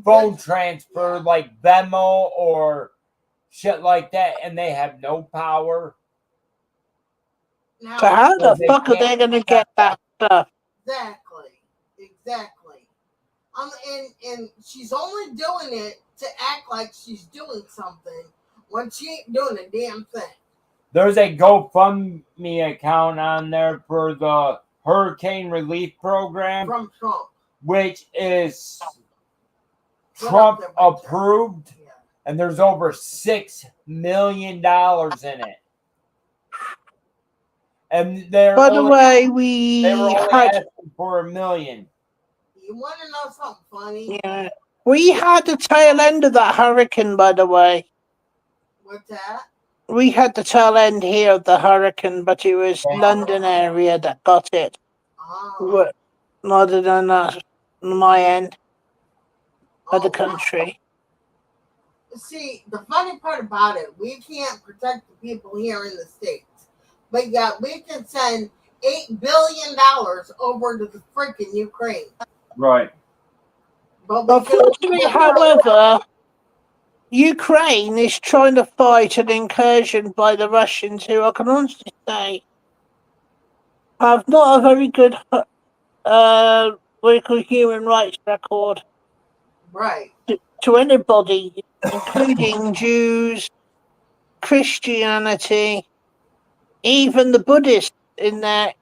phone transfer like Venmo or shit like that, and they have no power. Now, So how So the they fuck are can't they going to get that stuff? exactly. And she's only doing it to act like she's doing something when she ain't doing a damn thing. There's a GoFundMe account on there for the Hurricane Relief Program, From Trump. which is Put up Trump there by Trump. approved, Yeah. and there's over $6 million in it. And By the way, they were we only had asking for $1 million. You want to know something funny? yeah, we had the tail end of that hurricane. By the way, What's that? we had the tail end here of the hurricane, but it was London area that got it. Oh, Rather than my end of the oh, country. see, the funny part about it, we can't protect the people here in the States. But yet we can send $8 billion over to the freaking Ukraine. Right. But we Unfortunately, however, Ukraine is trying to fight an incursion by the Russians, who I can honestly say have not a very good what you call human rights record right. to anybody, including Jews, Christianity, even the Buddhists in their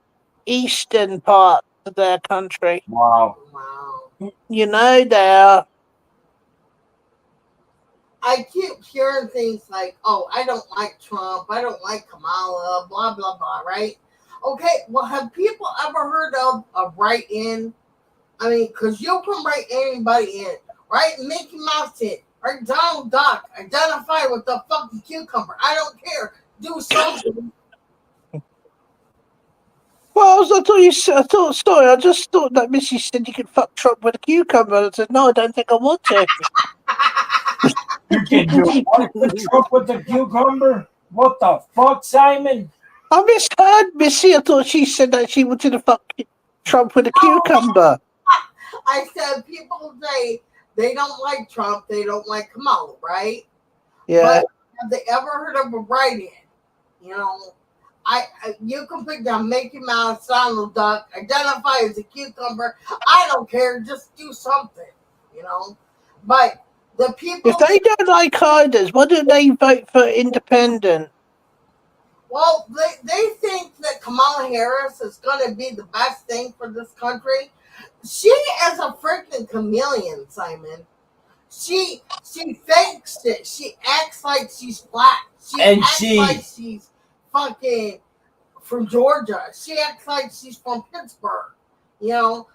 eastern part of their country. Wow. Wow. You know, they're I keep hearing things like, oh, I don't like Trump, I don't like Kamala, blah, blah, blah, right? Okay, well, have people ever heard of a write-in? I mean, because you can write anybody in, right? Mickey Mouse in, or Donald Duck, identify with the fucking cucumber. I don't care. Do something. well, I thought you said, I thought, sorry, I just thought that Missy said you could fuck Trump with a cucumber. I said, no, I don't think I want to. You can do what with Trump with the cucumber? What the fuck, Simon? I misheard Missy. I thought she said that she wanted to fuck Trump with a cucumber. I said people say they don't like Trump, they don't like Kamala, right? Yeah. But have they ever heard of a write-in? You know, you can pick down Mickey Mouse, Donald Duck, identify as a cucumber. I don't care. Just do something, you know. But the people, If they don't like either, why don't they vote for independent? well, they think that Kamala Harris is going to be the best thing for this country. She is a freaking chameleon, Simon. She fakes it. She acts like she's black. She acts like she's fucking from Georgia. She acts like she's from Pittsburgh. You know.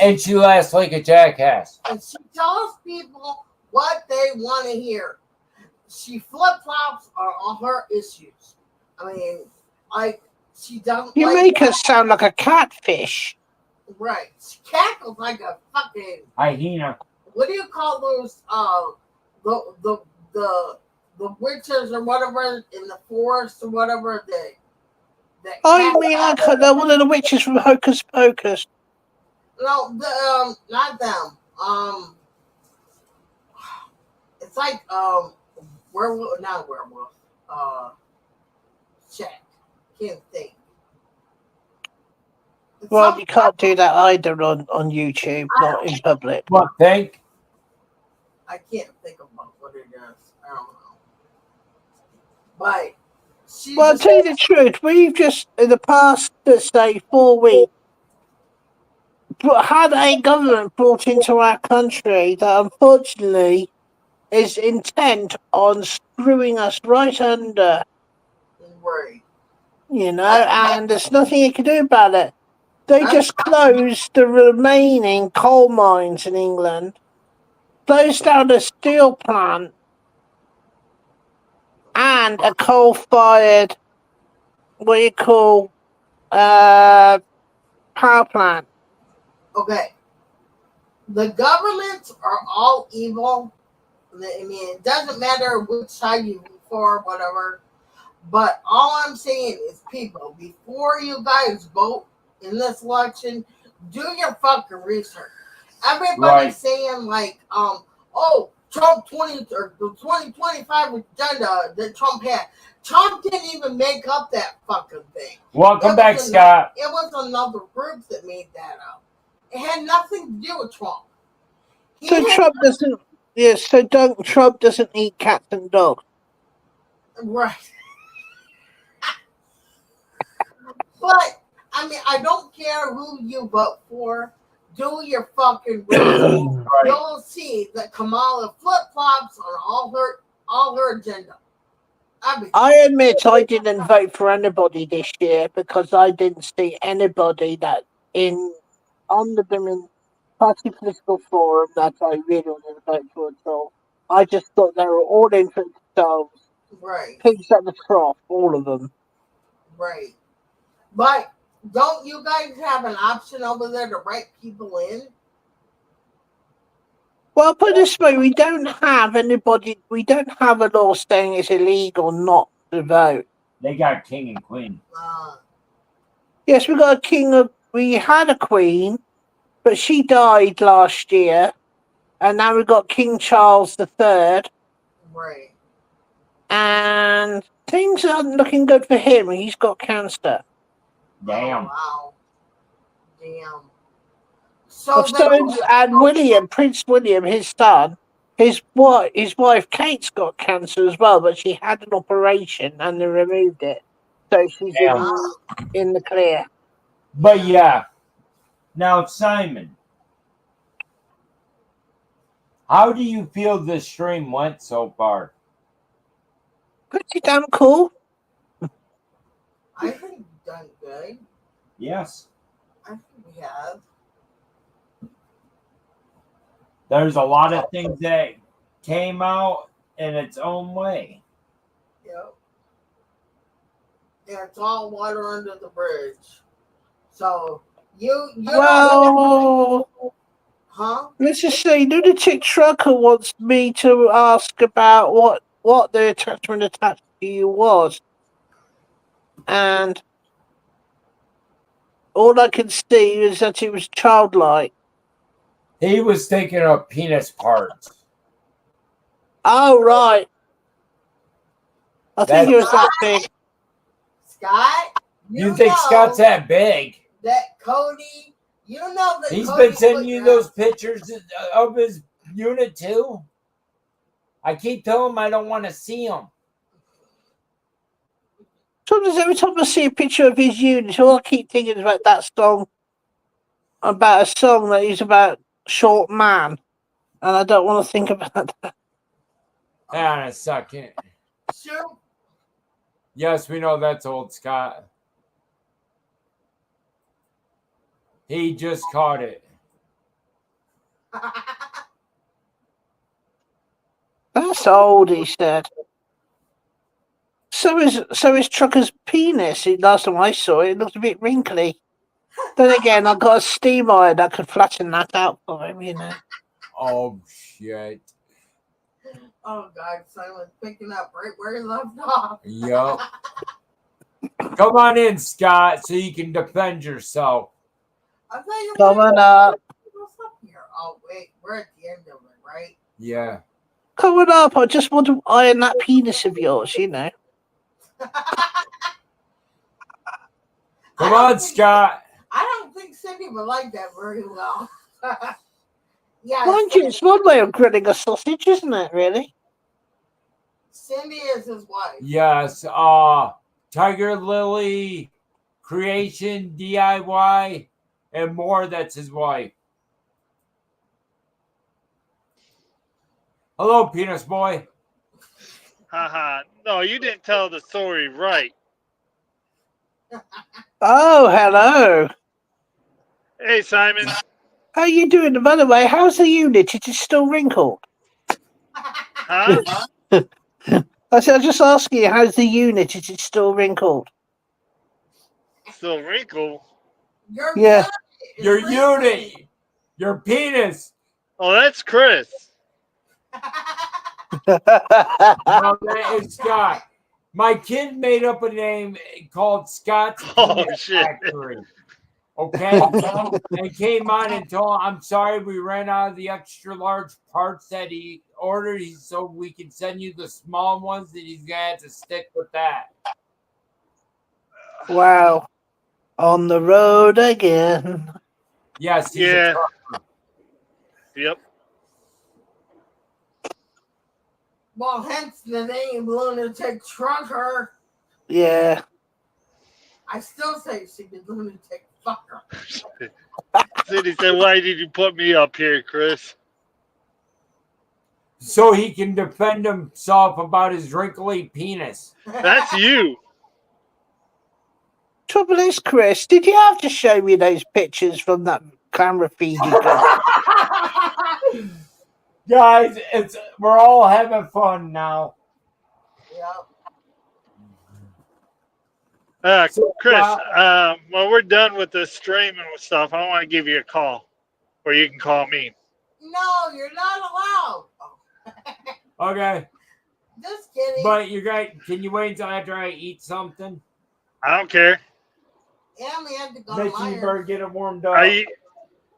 And she laughs like a jackass. And she tells people what they want to hear. She flip-flops on all her issues. I mean, like, she doesn't You like make her sound like a catfish. right. She cackles like a fucking hyena. What do you call those? The witches or whatever in the forest or whatever. Oh, you mean like one of the witches from Hocus Pocus? No, not them. It's like werewolf, not werewolf. Shit, can't think. Well, you can't do that either on YouTube, not in public. What, think? I can't think about what it is. I don't know. But well, to tell you the truth, we've just, in the past, let's say, 4 weeks, had a government brought into our country that unfortunately is intent on screwing us right under. Right. You know, and there's nothing you can do about it. They just closed the remaining coal mines in England, closed down a steel plant, and a coal-fired, what you call, power plant. Okay. The governments are all evil. I mean, it doesn't matter which side you vote for, whatever. But all I'm saying is, people, before you guys vote in this election, do your fucking research. Everybody's saying like, oh, Trump 20 or the 2025 agenda that Trump had. Trump didn't even make up that fucking thing. Welcome back, Scott. It was another group that made that up. It had nothing to do with Trump. So Trump doesn't. Yes. So Trump doesn't eat cats and dogs. Right. But I mean, I don't care who you vote for. Do your fucking research. You'll see that Kamala flip flops on all her agenda. I admit I didn't vote for anybody this year because I didn't see anybody that on the Women Party political forum that I really wanted to vote for at all. I just thought they were all in for themselves. Right. Pigs at the trough, all of them. Right. But don't you guys have an option over there to write people in? Well, put it this way, we don't have a law saying it's illegal not to vote. They got king and queen. Yes, we had a queen, but she died last year, and now we've got King Charles III. Right. And things aren't looking good for him. He's got cancer. Damn. Oh, wow. Damn. So and Prince William, his son, his wife Kate's got cancer as well, but she had an operation and they removed it, so she's in the clear. But yeah, now Simon, how do you feel the stream went so far? Pretty damn cool. I think we've done good. Yes. I think we have. There's a lot of things that came out in its own way. Yep. Yeah, it's all water under the bridge. So huh? Let's just say Lunatic Trucker wants me to ask about what the attachment attached to you was, and all I can see is that it was childlike. He was thinking of penis parts. Oh, right. I think it was that big. Scott? You think Scott's that big? That Cody, you know that He's Cody been sending you those pictures of his unit too? I keep telling him I don't want to see him. Sometimes every time I see a picture of his unit, all I keep thinking is about that song, about a song that is about short man, and I don't want to think about that. Hang on a second. Sure. Yes, we know that's old Scott. He just caught it. That's old, he said. So is Trucker's penis. Last time I saw it, it looked a bit wrinkly. Then again, I've got a steam iron that could flatten that out for him, you know. Oh, shit. Oh, God, Simon's picking up right where he left off. Yup. Come on in, Scott, so you can defend yourself. I'll tell you Come what. on up. What's up here? Oh, wait, we're at the end of it, right? Yeah. Come on up. I just want to iron that penis of yours, you know. Come on, Scott. I don't think Cindy would like that very well. Yeah. Mind you, it's one way of grilling a sausage, isn't it, really? Cindy is his wife. Yes. Tiger Lily Creation DIY and more. That's his wife. Hello, penis boy. Haha. No, you didn't tell the story right. Oh, hello. Hey, Simon. How you doing? By the way, how's the unit? It is still wrinkled. Huh? I said, I'm just asking you, how's the unit? Is it still wrinkled? Still wrinkled? Yeah. Your unit. Your penis. Oh, that's Chris. No, that is Scott. My kid made up a name called Scott's Oh, Penis shit. Factory. Okay, and came on and told, I'm sorry, we ran out of the extra large parts that he ordered, so we can send you the small ones, and he's gonna have to stick with that. Wow. On the road again. Yes, he's Yeah. a trucker. Yep. Well, hence the name lunatic trucker. Yeah. I still say she's a lunatic fucker. Cindy said, "Why did you put me up here, Chris?" So he can defend himself about his wrinkly penis. That's you. Trouble is, Chris, did you have to show me those pictures from that camera feed you got? Guys, we're all having fun now. Yep. So, Chris, when we're done with the streaming stuff, I want to give you a call, or you can call me. No, you're not allowed. okay, Just kidding. but you guys, can you wait until after I eat something? I don't care. Yeah, we had to go Make to sure you Myers. better get it warmed up.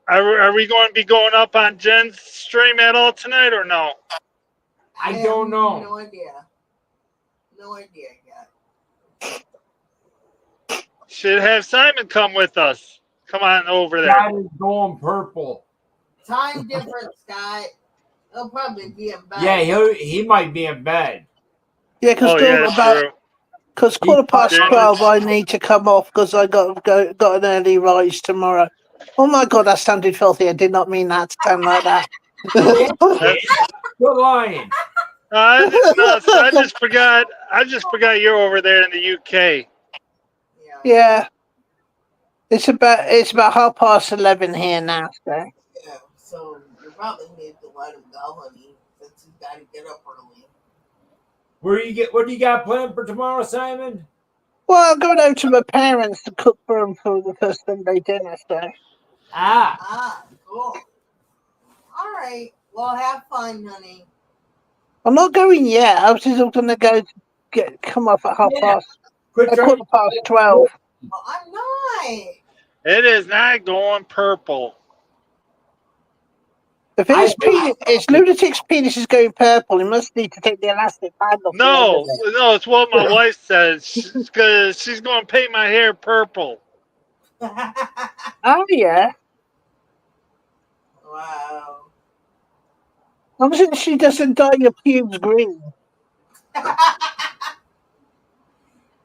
Are we going to be going up on Jen's stream at all tonight, or no? I have don't know. No idea. No idea yet. Should have Simon come with us. Come on over there. That is going purple. Time difference, Scott. He'll probably be in bed. Yeah, he might be in bed. Yeah, because Oh yeah, true. Because quarter past Damn it. 12, I need to come off because I got an early rise tomorrow. Oh my God, that sounded filthy. I did not mean that to sound like that. Quit lying. I just forgot. I just forgot you're over there in the UK. Yeah. Yeah, it's about 11:30 here now. So. Yeah. So you probably need to let him go, honey, since he's got to get up early. What do you got planned for tomorrow, Simon? Well, I'm going over to my parents to cook for them for the first Sunday dinner. So. Ah, cool. All right. Well, have fun, honey. I'm not going yet. I was just going to go come off at quarter past 12. Well, I'm not. It is not going purple. If it's lunatic's penis is going purple, he must need to take the elastic band off. No, it's what my wife says. Because she's going to paint my hair purple. Oh yeah. Wow. I'm sure she doesn't dye your pubes green.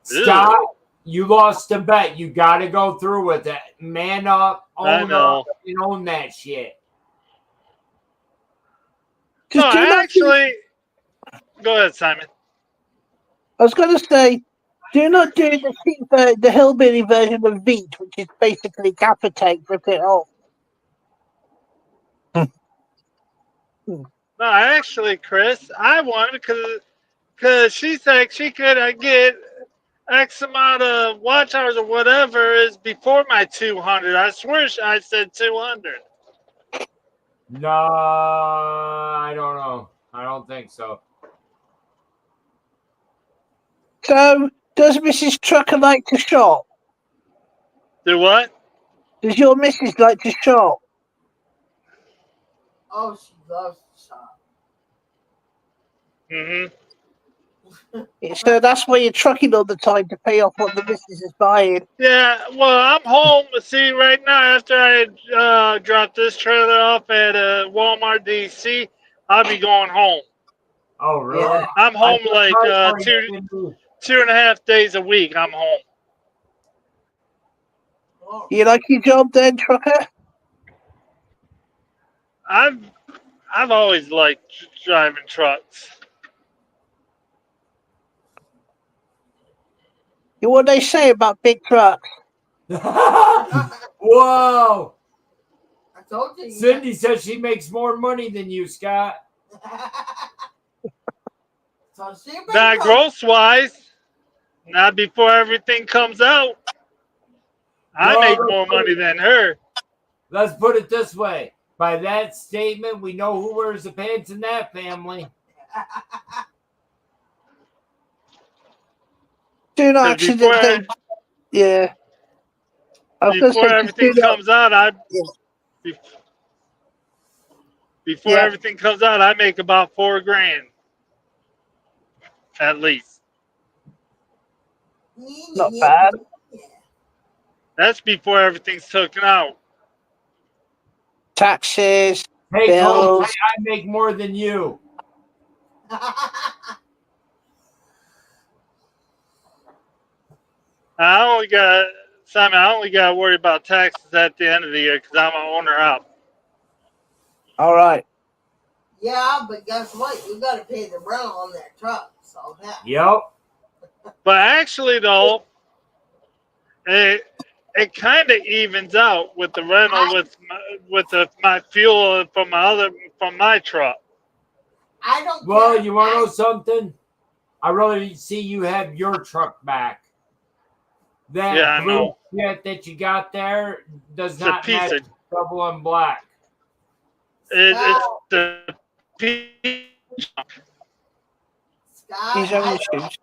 Scott, you lost a bet. You got to go through with it. Man up, own up, and own that shit. Just go ahead, Simon. I was going to say, do not do the hillbilly version of Veet, which is basically gaffer tape, rip it off. No, actually, Chris, I wanted because she said she could get X amount of watch hours or whatever is before my 200. I swear I said 200. No, I don't know. I don't think so. So, does Mrs. Trucker like to shop? Do what? Does your missus like to shop? Oh, she loves to shop. So that's why you're trucking all the time to pay off what the missus is buying. Yeah, well, I'm home. See, right now, after I drop this trailer off at Walmart DC, I'll be going home. Oh, really? Yeah. I'm home like 2.5 days a week. I'm home. You like your job then, Trucker? I've always liked driving trucks. What they say about big trucks? Whoa! I told you. Cindy says she makes more money than you, Scott. So Not gross wise. Not before everything comes out. I make more money than her. Let's put it this way. By that statement, we know who wears the pants in that family. Do not accidentally. Yeah. I was going to before say, just do everything that. comes out, I Yeah. be- before Yeah, everything comes out, I make about $4,000 at least. not bad. That's before everything's taken out. Taxes, Hey, Coach, bills. I make more than you. I only got Simon. I only got to worry about taxes at the end of the year because I'm an owner out. All right. Yeah, but guess what? You got to pay the rent on that truck. So yeah. Yep. But actually, though, it kind of evens out with the rental with my fuel from my truck. I don't Well, care. you want to know something? I really see you have your truck back. Yeah, That I blue know. shit that you got there does It's a not piece match of double and black. it's Scott, a piece. His Scott, own issues.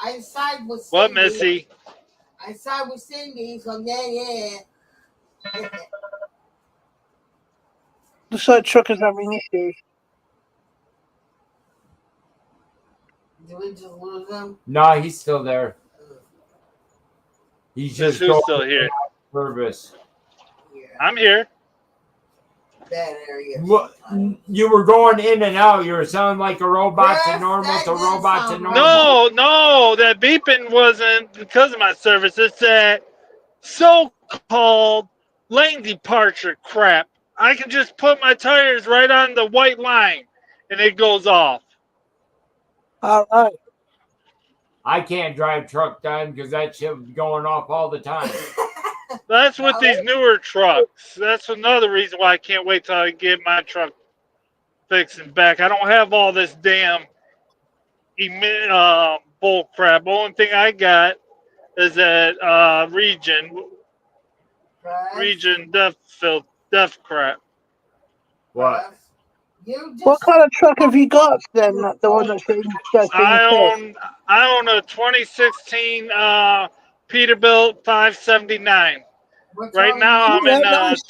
I side with What, Cindy. Missy? I side with Cindy, so yeah. Looks like truckers having issues. Did we just lose him? No, he's still there. He's Is just who's going still here? service. Yeah, I'm here. that area. What? You were going in and out. You were sounding like a robot to Yes, normal that to did robot to sound normal. No, that beeping wasn't because of my service. It's that so-called lane departure crap. I can just put my tires right on the white line, and it goes off. All right. I can't drive truck done because that shit was going off all the time. That's with these newer trucks. That's another reason why I can't wait till I get my truck fixed and back. I don't have all this damn bull crap. The only thing I got is that region death crap. What? You What just kind of truck have you got then? The one that's being fixed? I own a 2016 Peterbilt 579. what's Right wrong now Oh, I'm yeah, in nice.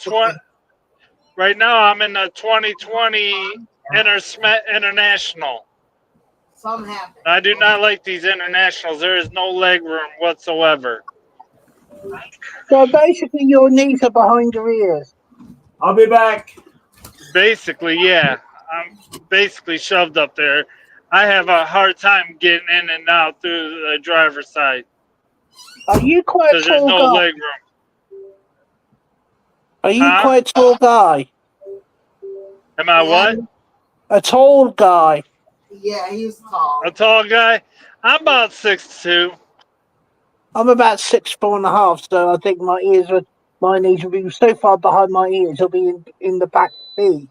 right now I'm in a 2020 International. Something happened. I do not like these internationals. There is no leg room whatsoever. So basically, your knees are behind your ears. I'll be back. Basically, yeah. I'm basically shoved up there. I have a hard time getting in and out through the driver's side Are you quite a because there's tall no guy? leg room. Are you Huh? quite a tall guy? Am I Yeah, what? A tall guy. yeah, he's tall. A tall guy? I'm about 6'2". I'm about 6'4.5", so I think my knees will be so far behind my ears. They'll be in the back feet.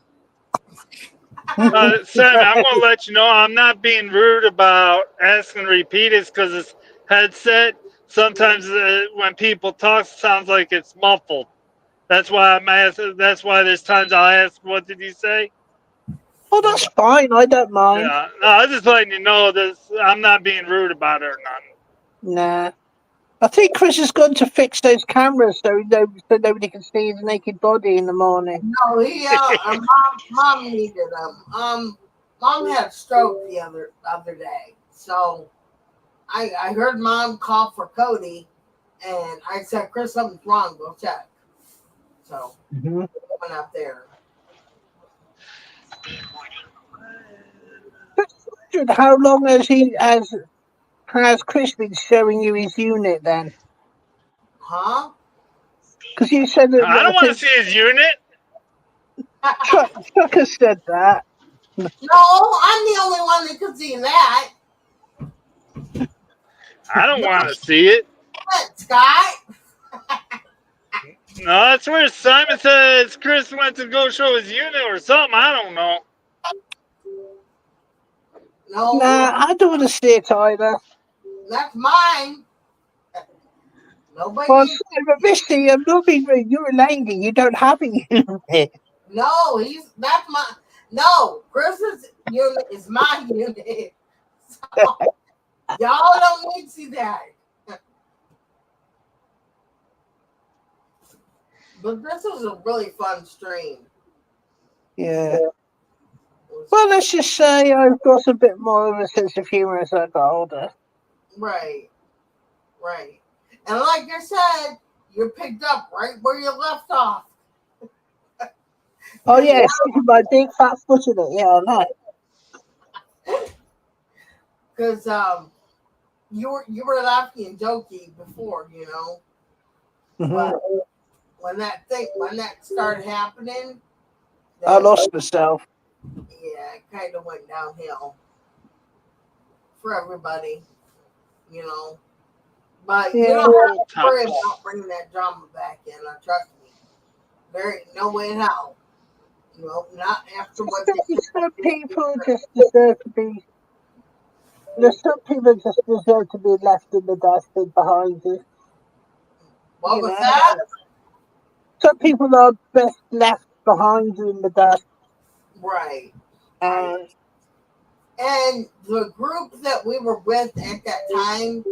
Sammy, I'm going to let you know I'm not being rude about asking repeaters because it's headset. Sometimes when people talk, it sounds like it's muffled. That's why I'm asking. That's why there's times I'll ask, "What did you say?" Oh, that's fine. I don't mind. Yeah, no, I'm just letting you know this. I'm not being rude about it or nothing. Nah. I think Chris has gone to fix those cameras so nobody can see his naked body in the morning. No, mom needed him. Mom had a stroke the other day, so I heard mom call for Cody, and I said, Chris, something's wrong. Go check. So Mm-hmm. went up there. How long has Chris been showing you his unit then? Huh? Because you said that I I don't want to think see his unit. Trucker said that. No, I'm the only one that could see that. I don't want to see it. What, Scott? No, that's where Simon says Chris went to go show his unit or something. I don't know. No, Nah, I don't want to see it either. that's mine. Nobody. Well, but Misty, I'm not being rude. You're a lady. You don't have a unit. No, that's my. No, Chris's unit is my unit. So, y'all don't need to see that. But this was a really fun stream. Yeah. It was- Well, let's just say I've got a bit more of a sense of humour as I got older. right, right. And like I said, you picked up right where you left off. Oh yeah, sticking my big fat foot in it. Yeah, I know. Because you were laughing and joking before, Mhm. but when that started happening, I then, lost myself. yeah, it kind of went downhill for everybody, you know. But you Yeah. don't have to Tough. worry about bringing that drama back in. Trust me, there ain't no way in hell. Not after what they did. Some people just deserve to be. There's some people just deserve to be left in the dust and behind you. What You was know, that? some people are best left behind you in the dust. Right. And And the group that we were with at that time,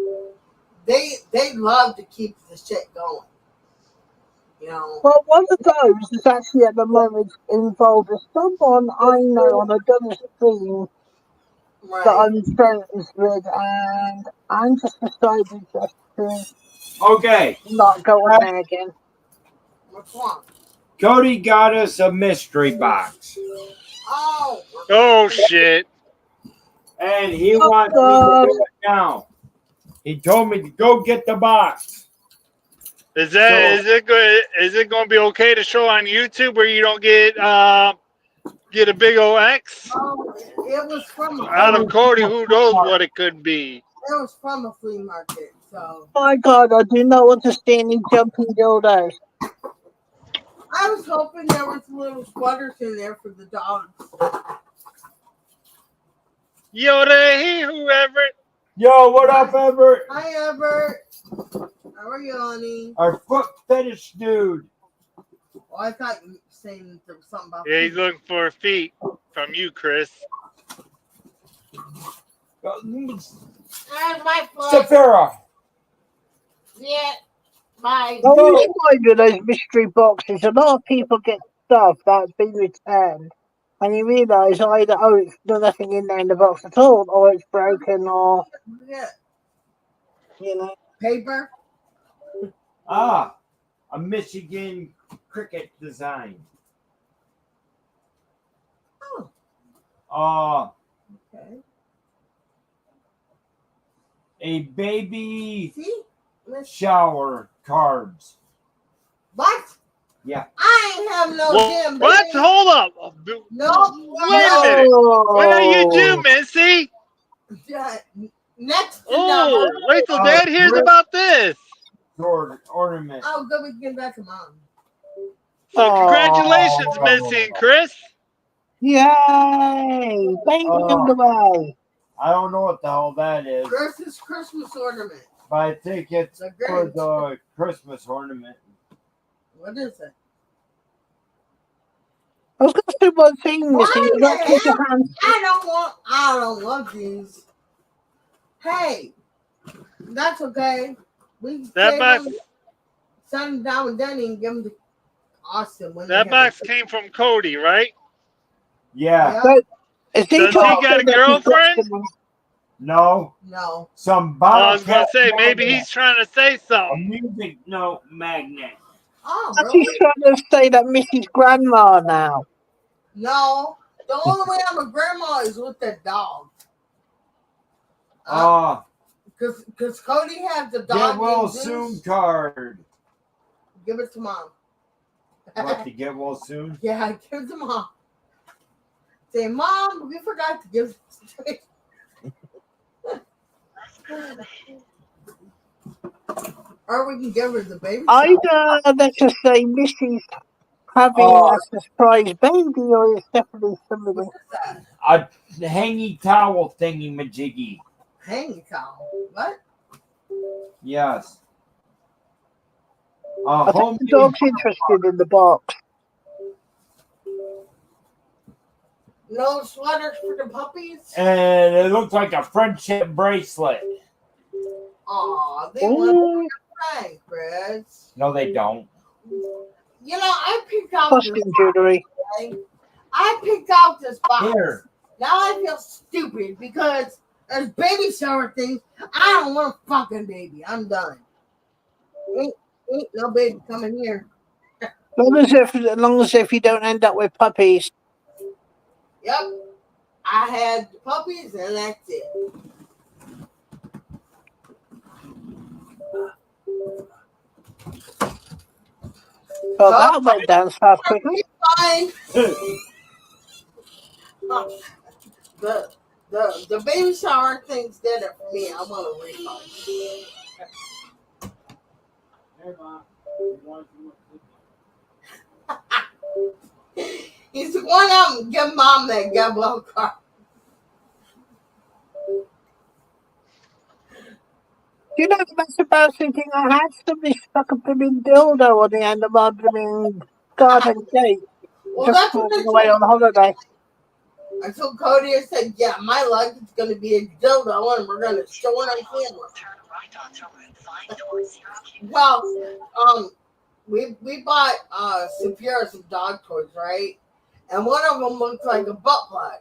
they love to keep the shit going. well, one of those is actually at the moment involved with someone I know on another stream that Right. I'm friends with, and I'm just decided just to Okay. not go on there again. What's wrong? Cody got us a mystery box. Oh. Oh shit! And he Oh, wants me to God. do it now. He told me to go get the box. Is it good? Is it going to be okay to show on YouTube where you don't get a big old X Oh, it was from out of Cody? Who knows what it could be? It was from a flea market, so My God, I do not want to see any jumping dildos. I was hoping there was little sweaters in there for the dogs. Yo, there, whoever. Yo, what up, Everett? Hi, Everett. How are you, honey? Our foot fetish dude. Oh, I thought you were saying there was something about Yeah, he's feet. looking for feet from you, Chris. There's my foot. Safira. Yeah, my. I always find with those mystery boxes, a lot of people get stuff that's been returned, and you realise either, oh, it's nothing in there in the box at all, or it's broken, or, Yeah, you know. paper. Ah, a Michigan cricket design. Oh, okay. A baby See? shower cards. What? Yeah. I ain't have no damn. What? baby. Hold up. No. Wait a minute. What do you do, Missy? Next to Oh, number. wait till Dad hears about this. Sword ornament. Oh, good. We can get back to mom. So congratulations, Missy and Chris. Yay! Baby on the way! I don't know what the hell that is, Chris's Christmas ornament. but I think it's The for Grinch. the Christmas ornament. What is it? I was going to say one thing, Missy. You Why got to the keep your hell? hands. I don't want these. Hey, that's okay. We can That save box, them, send them down with Denny and give them to Austin when that they box have came from Cody, right? Yeah. Yep. Is he Does trying he to got say a that he gets girlfriend? them? No. No. Some Oh, I bottle was gonna cap say maybe magnet. he's trying to say A something. music note magnet. Oh, Is he really? trying to say that Missy's grandma now? No. The only way I'm a grandma is with the dog. Because Cody has the dog. Get well named Zeus. soon card. Give it to mom. What, to get well soon? Yeah, give it to mom. Say, Mom, we forgot to give it to Or we can give her the baby. Either, let's just say, Missy's having a surprise baby, or it's definitely somebody. What is that? A hangy towel thingy majiggy. Hanging towel. What? Yes. I think Homemade the dog's interested in the box. No sweaters for the puppies? and it looks like a friendship bracelet. Aw, they want Ooh, to Chris. No, they don't. You know, I picked out this Costume jewelry. box. Okay? I picked out this box. Here. Now I feel stupid because there's baby shower things. I don't want a fucking baby. I'm done. Ain't no baby coming here. As long as if you don't end up with puppies. Yep. I had the puppies and that's it. Well, that went down south quickly. Fine. The baby shower things did it for me. I want a refund. He's one of them. Give mom that Gablo card. You know the most embarrassing thing I had? Somebody stuck a blooming dildo on the end of my blooming garden gate. Well, Just that's what walking away on holiday. I told Cody. I said, "Yeah, my luck is going to be a dildo, and we're going to show it on camera." Well, we bought Saphira some dog toys, right? And one of them looked like a butt plug.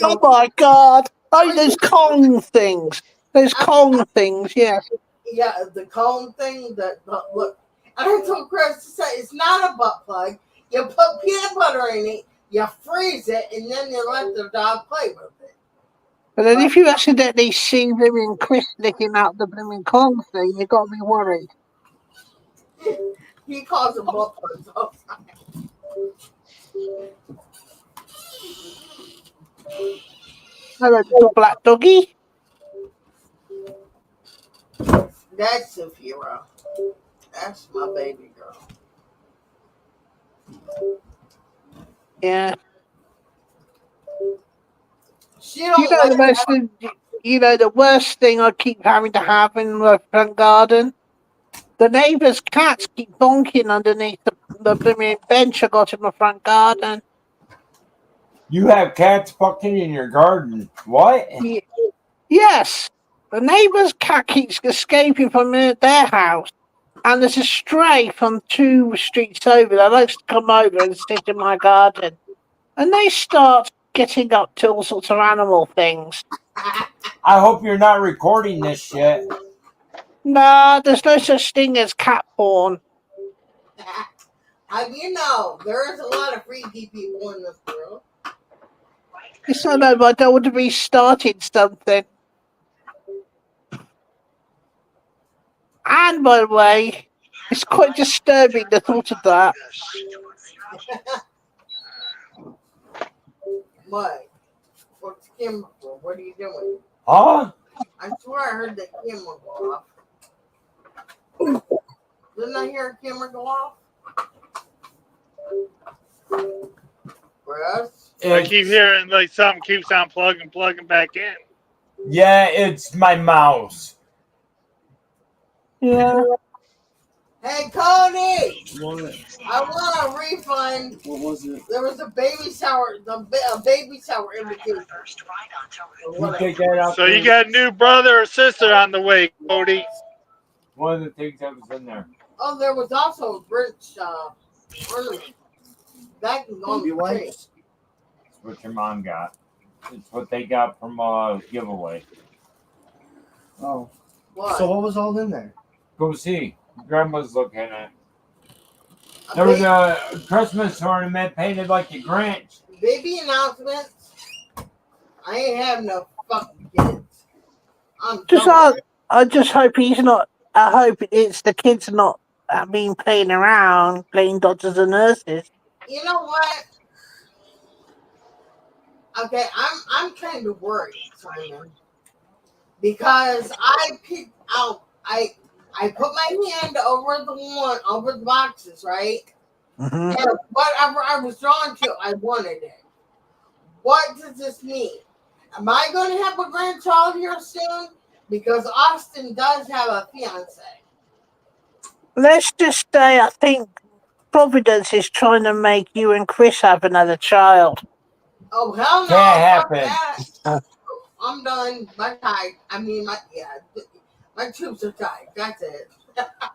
Oh my god! Oh, those Kong things. Those Kong things, yes. Yeah, the cone thing. Look, and I told Chris to say it's not a butt plug. You put peanut butter in it, you freeze it, and then you let the dog play with it. But then if you accidentally see blooming Chris licking out the blooming Kong thing, you got to be worried. He calls them butt plugs all the time. Hello, little black doggy. That's Saphira. That's my baby girl. Yeah. She don't You know like the most, the worst thing I keep having to have in my front garden. The neighbours' cats keep bonking underneath the blooming bench I got in my front garden. You have cats fucking in your garden. What? Yes, the neighbour's cat keeps escaping from their house, and there's a stray from 2 streets over that likes to come over and sit in my garden, and they start getting up to all sorts of animal things. I hope you're not recording this shit. Nah, there's no such thing as cat porn. How do you know? There is a lot of freaky people in this world. It's not over. I don't want to be starting something. And by the way, it's quite disturbing the thought of that. What? What's the camera for? What are you doing? Huh? I swear I heard the camera go off. Didn't I hear a camera go off? Chris? I keep hearing like something keeps on plugging back in. Yeah, it's my mouse. Yeah. Hey, Cody! What? I want a refund. What was it? There was a baby shower, a baby shower invitation. You take that out. So you got a new brother or sister on the way, Cody. One of the things that was in there. Oh, there was also a Grinch ornament. That can go on Baby the tree. wipes? It's what your mom got. It's what they got from a giveaway. Oh. What? So what was all in there? Go see. Grandma's looking at. There was a Christmas ornament painted like a Grinch. Baby announcements. I ain't have no fucking kids. I'm I just hope he's not. I hope it's the kids not been playing around, playing doctors and nurses. You know what? Okay, I'm kind of worried, Simon, because I picked out. I put my hand over the boxes, right? Mm-hmm. And whatever I was drawn to, I wanted it. What does this mean? Am I going to have a grandchild here soon? Because Austin does have a fiance. Let's just say I think Providence is trying to make you and Chris have another child. Oh hell no! Can't Fuck happen. that. I'm done. My tie. I mean, my tubes are tied. That's it.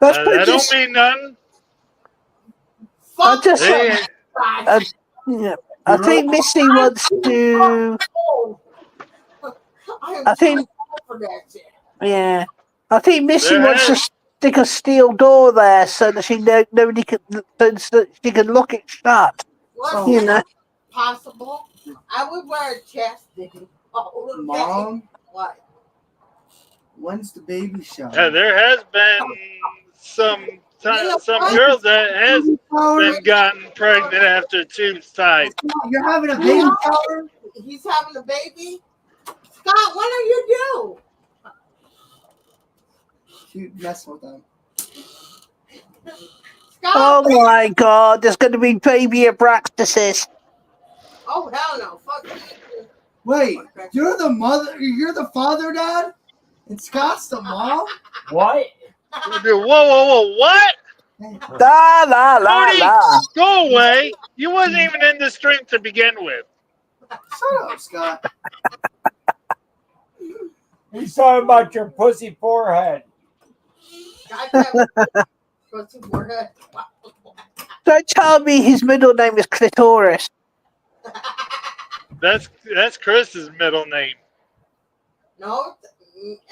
Let's put That this. don't mean nothing. Fuck just- Hey, I, yeah, I think Missy wants to. I am I think, too old for that shit. yeah, I think Missy There wants to has- stick a steel door there so that nobody can, so that she can lock it shut. Well, You know. possible. I would wear a chastity. Oh, okay. Mom, What? when's the baby shower? yeah, there has been some girls that has been gotten pregnant after tubes tied. You're having a baby shower? He's having a baby? Scott, what are you doing? She messing with them. Scott! Oh my God! There's going to be baby abraxases. Oh, hell no. Fuck you. Wait, you're the mother? You're the father, Dad? And Scott's the mom? What? Whoa! What? La la la Cody, la. go away! You wasn't even in the stream to begin with. Shut up, Scott. He's talking about your pussy forehead. Pussy forehead. Don't tell me his middle name is Clitoris. That's Chris's middle name. No,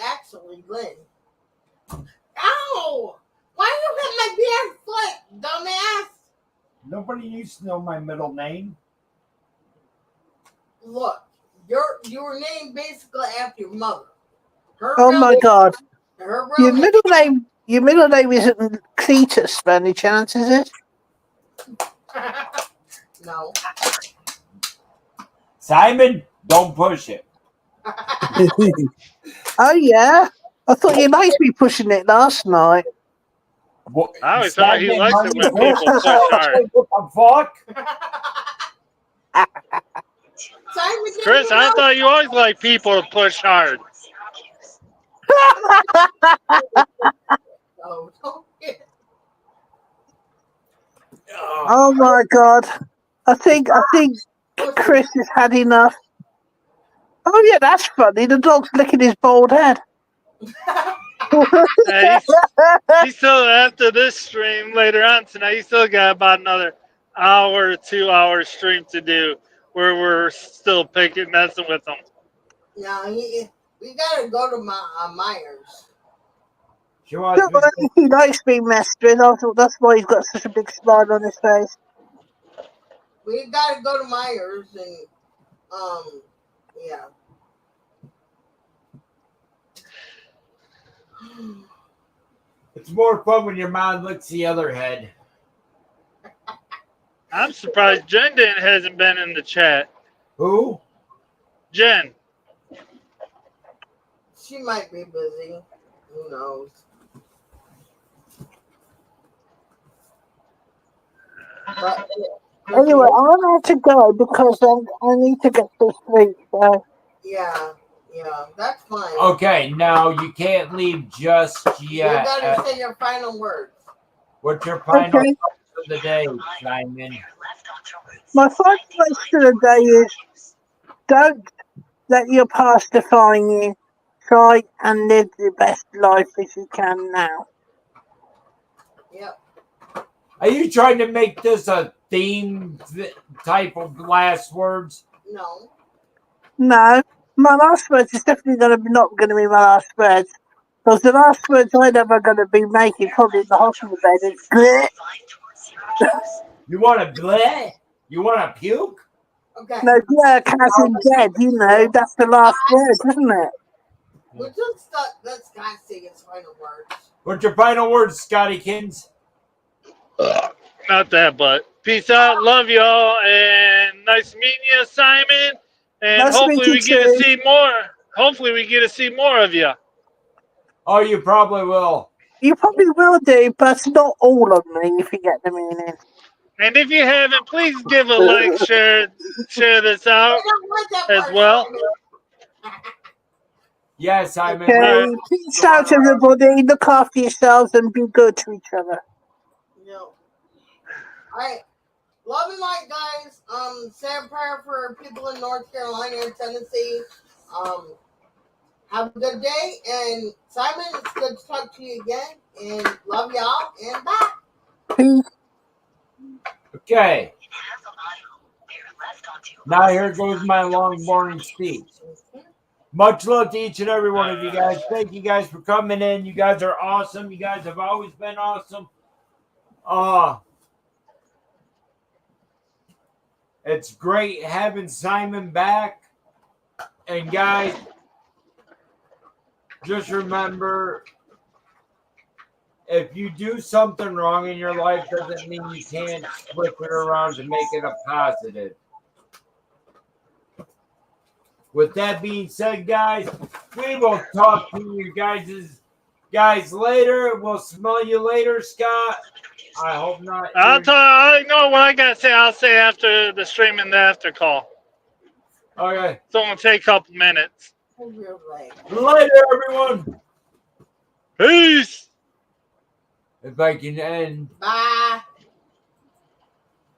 actually, Lynn. Ow! Why you hit my bare foot, dumbass? Nobody used to know my middle name. Look, your name basically after your mother. Her Oh real my name- God! Her Your real middle name isn't Cletus, by any chance, is it? No. Simon, don't push it. Oh yeah. I thought you liked me pushing it last night. What? I always thought he likes it when people push hard. What the fuck? Simon, Chris, I thought you always liked people to push hard. No, don't get Oh my God! I think Chris has had enough. Oh yeah, that's funny. The dog's licking his bald head. Yeah, he's still, after this stream later on tonight, he's still got about another hour, 2 hour stream to do where we're still messing with him. No, we gotta go to Myers. She wants Don't worry, he likes being messed with. I thought that's why he's got such a big smile on his face. We gotta go to Myers and yeah. It's more fun when your mom licks the other head. I'm surprised Jen hasn't been in the chat. Who? Jen, She might be busy. Who knows? But Anyway, I have to go because I need to get to sleep. So. yeah, that's fine. Okay, now you can't leave just You yet. gotta say your final words. What's your final Okay. of the day, Simon? My final advice for the day is don't let your past define you. Try and live the best life as you can now. Yep. Are you trying to make this a theme type of last words? No. No, my last words is definitely not going to be my last words. Because the last words I'm ever going to be making, probably in the hospital bed, is bleh. You want to bleh? You want to puke? Okay. No, bleh, as in dead, you know, that's the last word, isn't it? We'll just let Scott say his final words. What's your final words, Scottykins? not that, but peace out. Love y'all. And nice meeting you, Simon. And Nice to meet hopefully you we get to too. see more. Hopefully we get to see more of you. Oh, you probably will. You probably will do, but not all of me, if you get the meaning. And if you haven't, please give a like, share this out I don't want that as part, well. Simon. Yes, Simon. Okay, peace out, everybody. Look after yourselves and be good to each other. No. Alright. Love and light, guys. Say a prayer for people in North Carolina and Tennessee. Have a good day. And Simon, it's good to talk to you again. And love y'all. And bye. Peace. Okay. Now here goes my long, boring speech. Much love to each and every one of you guys. Thank you guys for coming in. You guys are awesome. You guys have always been awesome. It's great having Simon back. And guys, just remember, if you do something wrong in your life, doesn't mean you can't flip it around to make it a positive. With that being said, guys, we will talk to you guys later. We'll smell you later, Scott. I hope not. I know what I gotta say. I'll say after the stream and the after call. Okay. It's only take a couple minutes. Later, everyone. Peace. If I can end. Bye.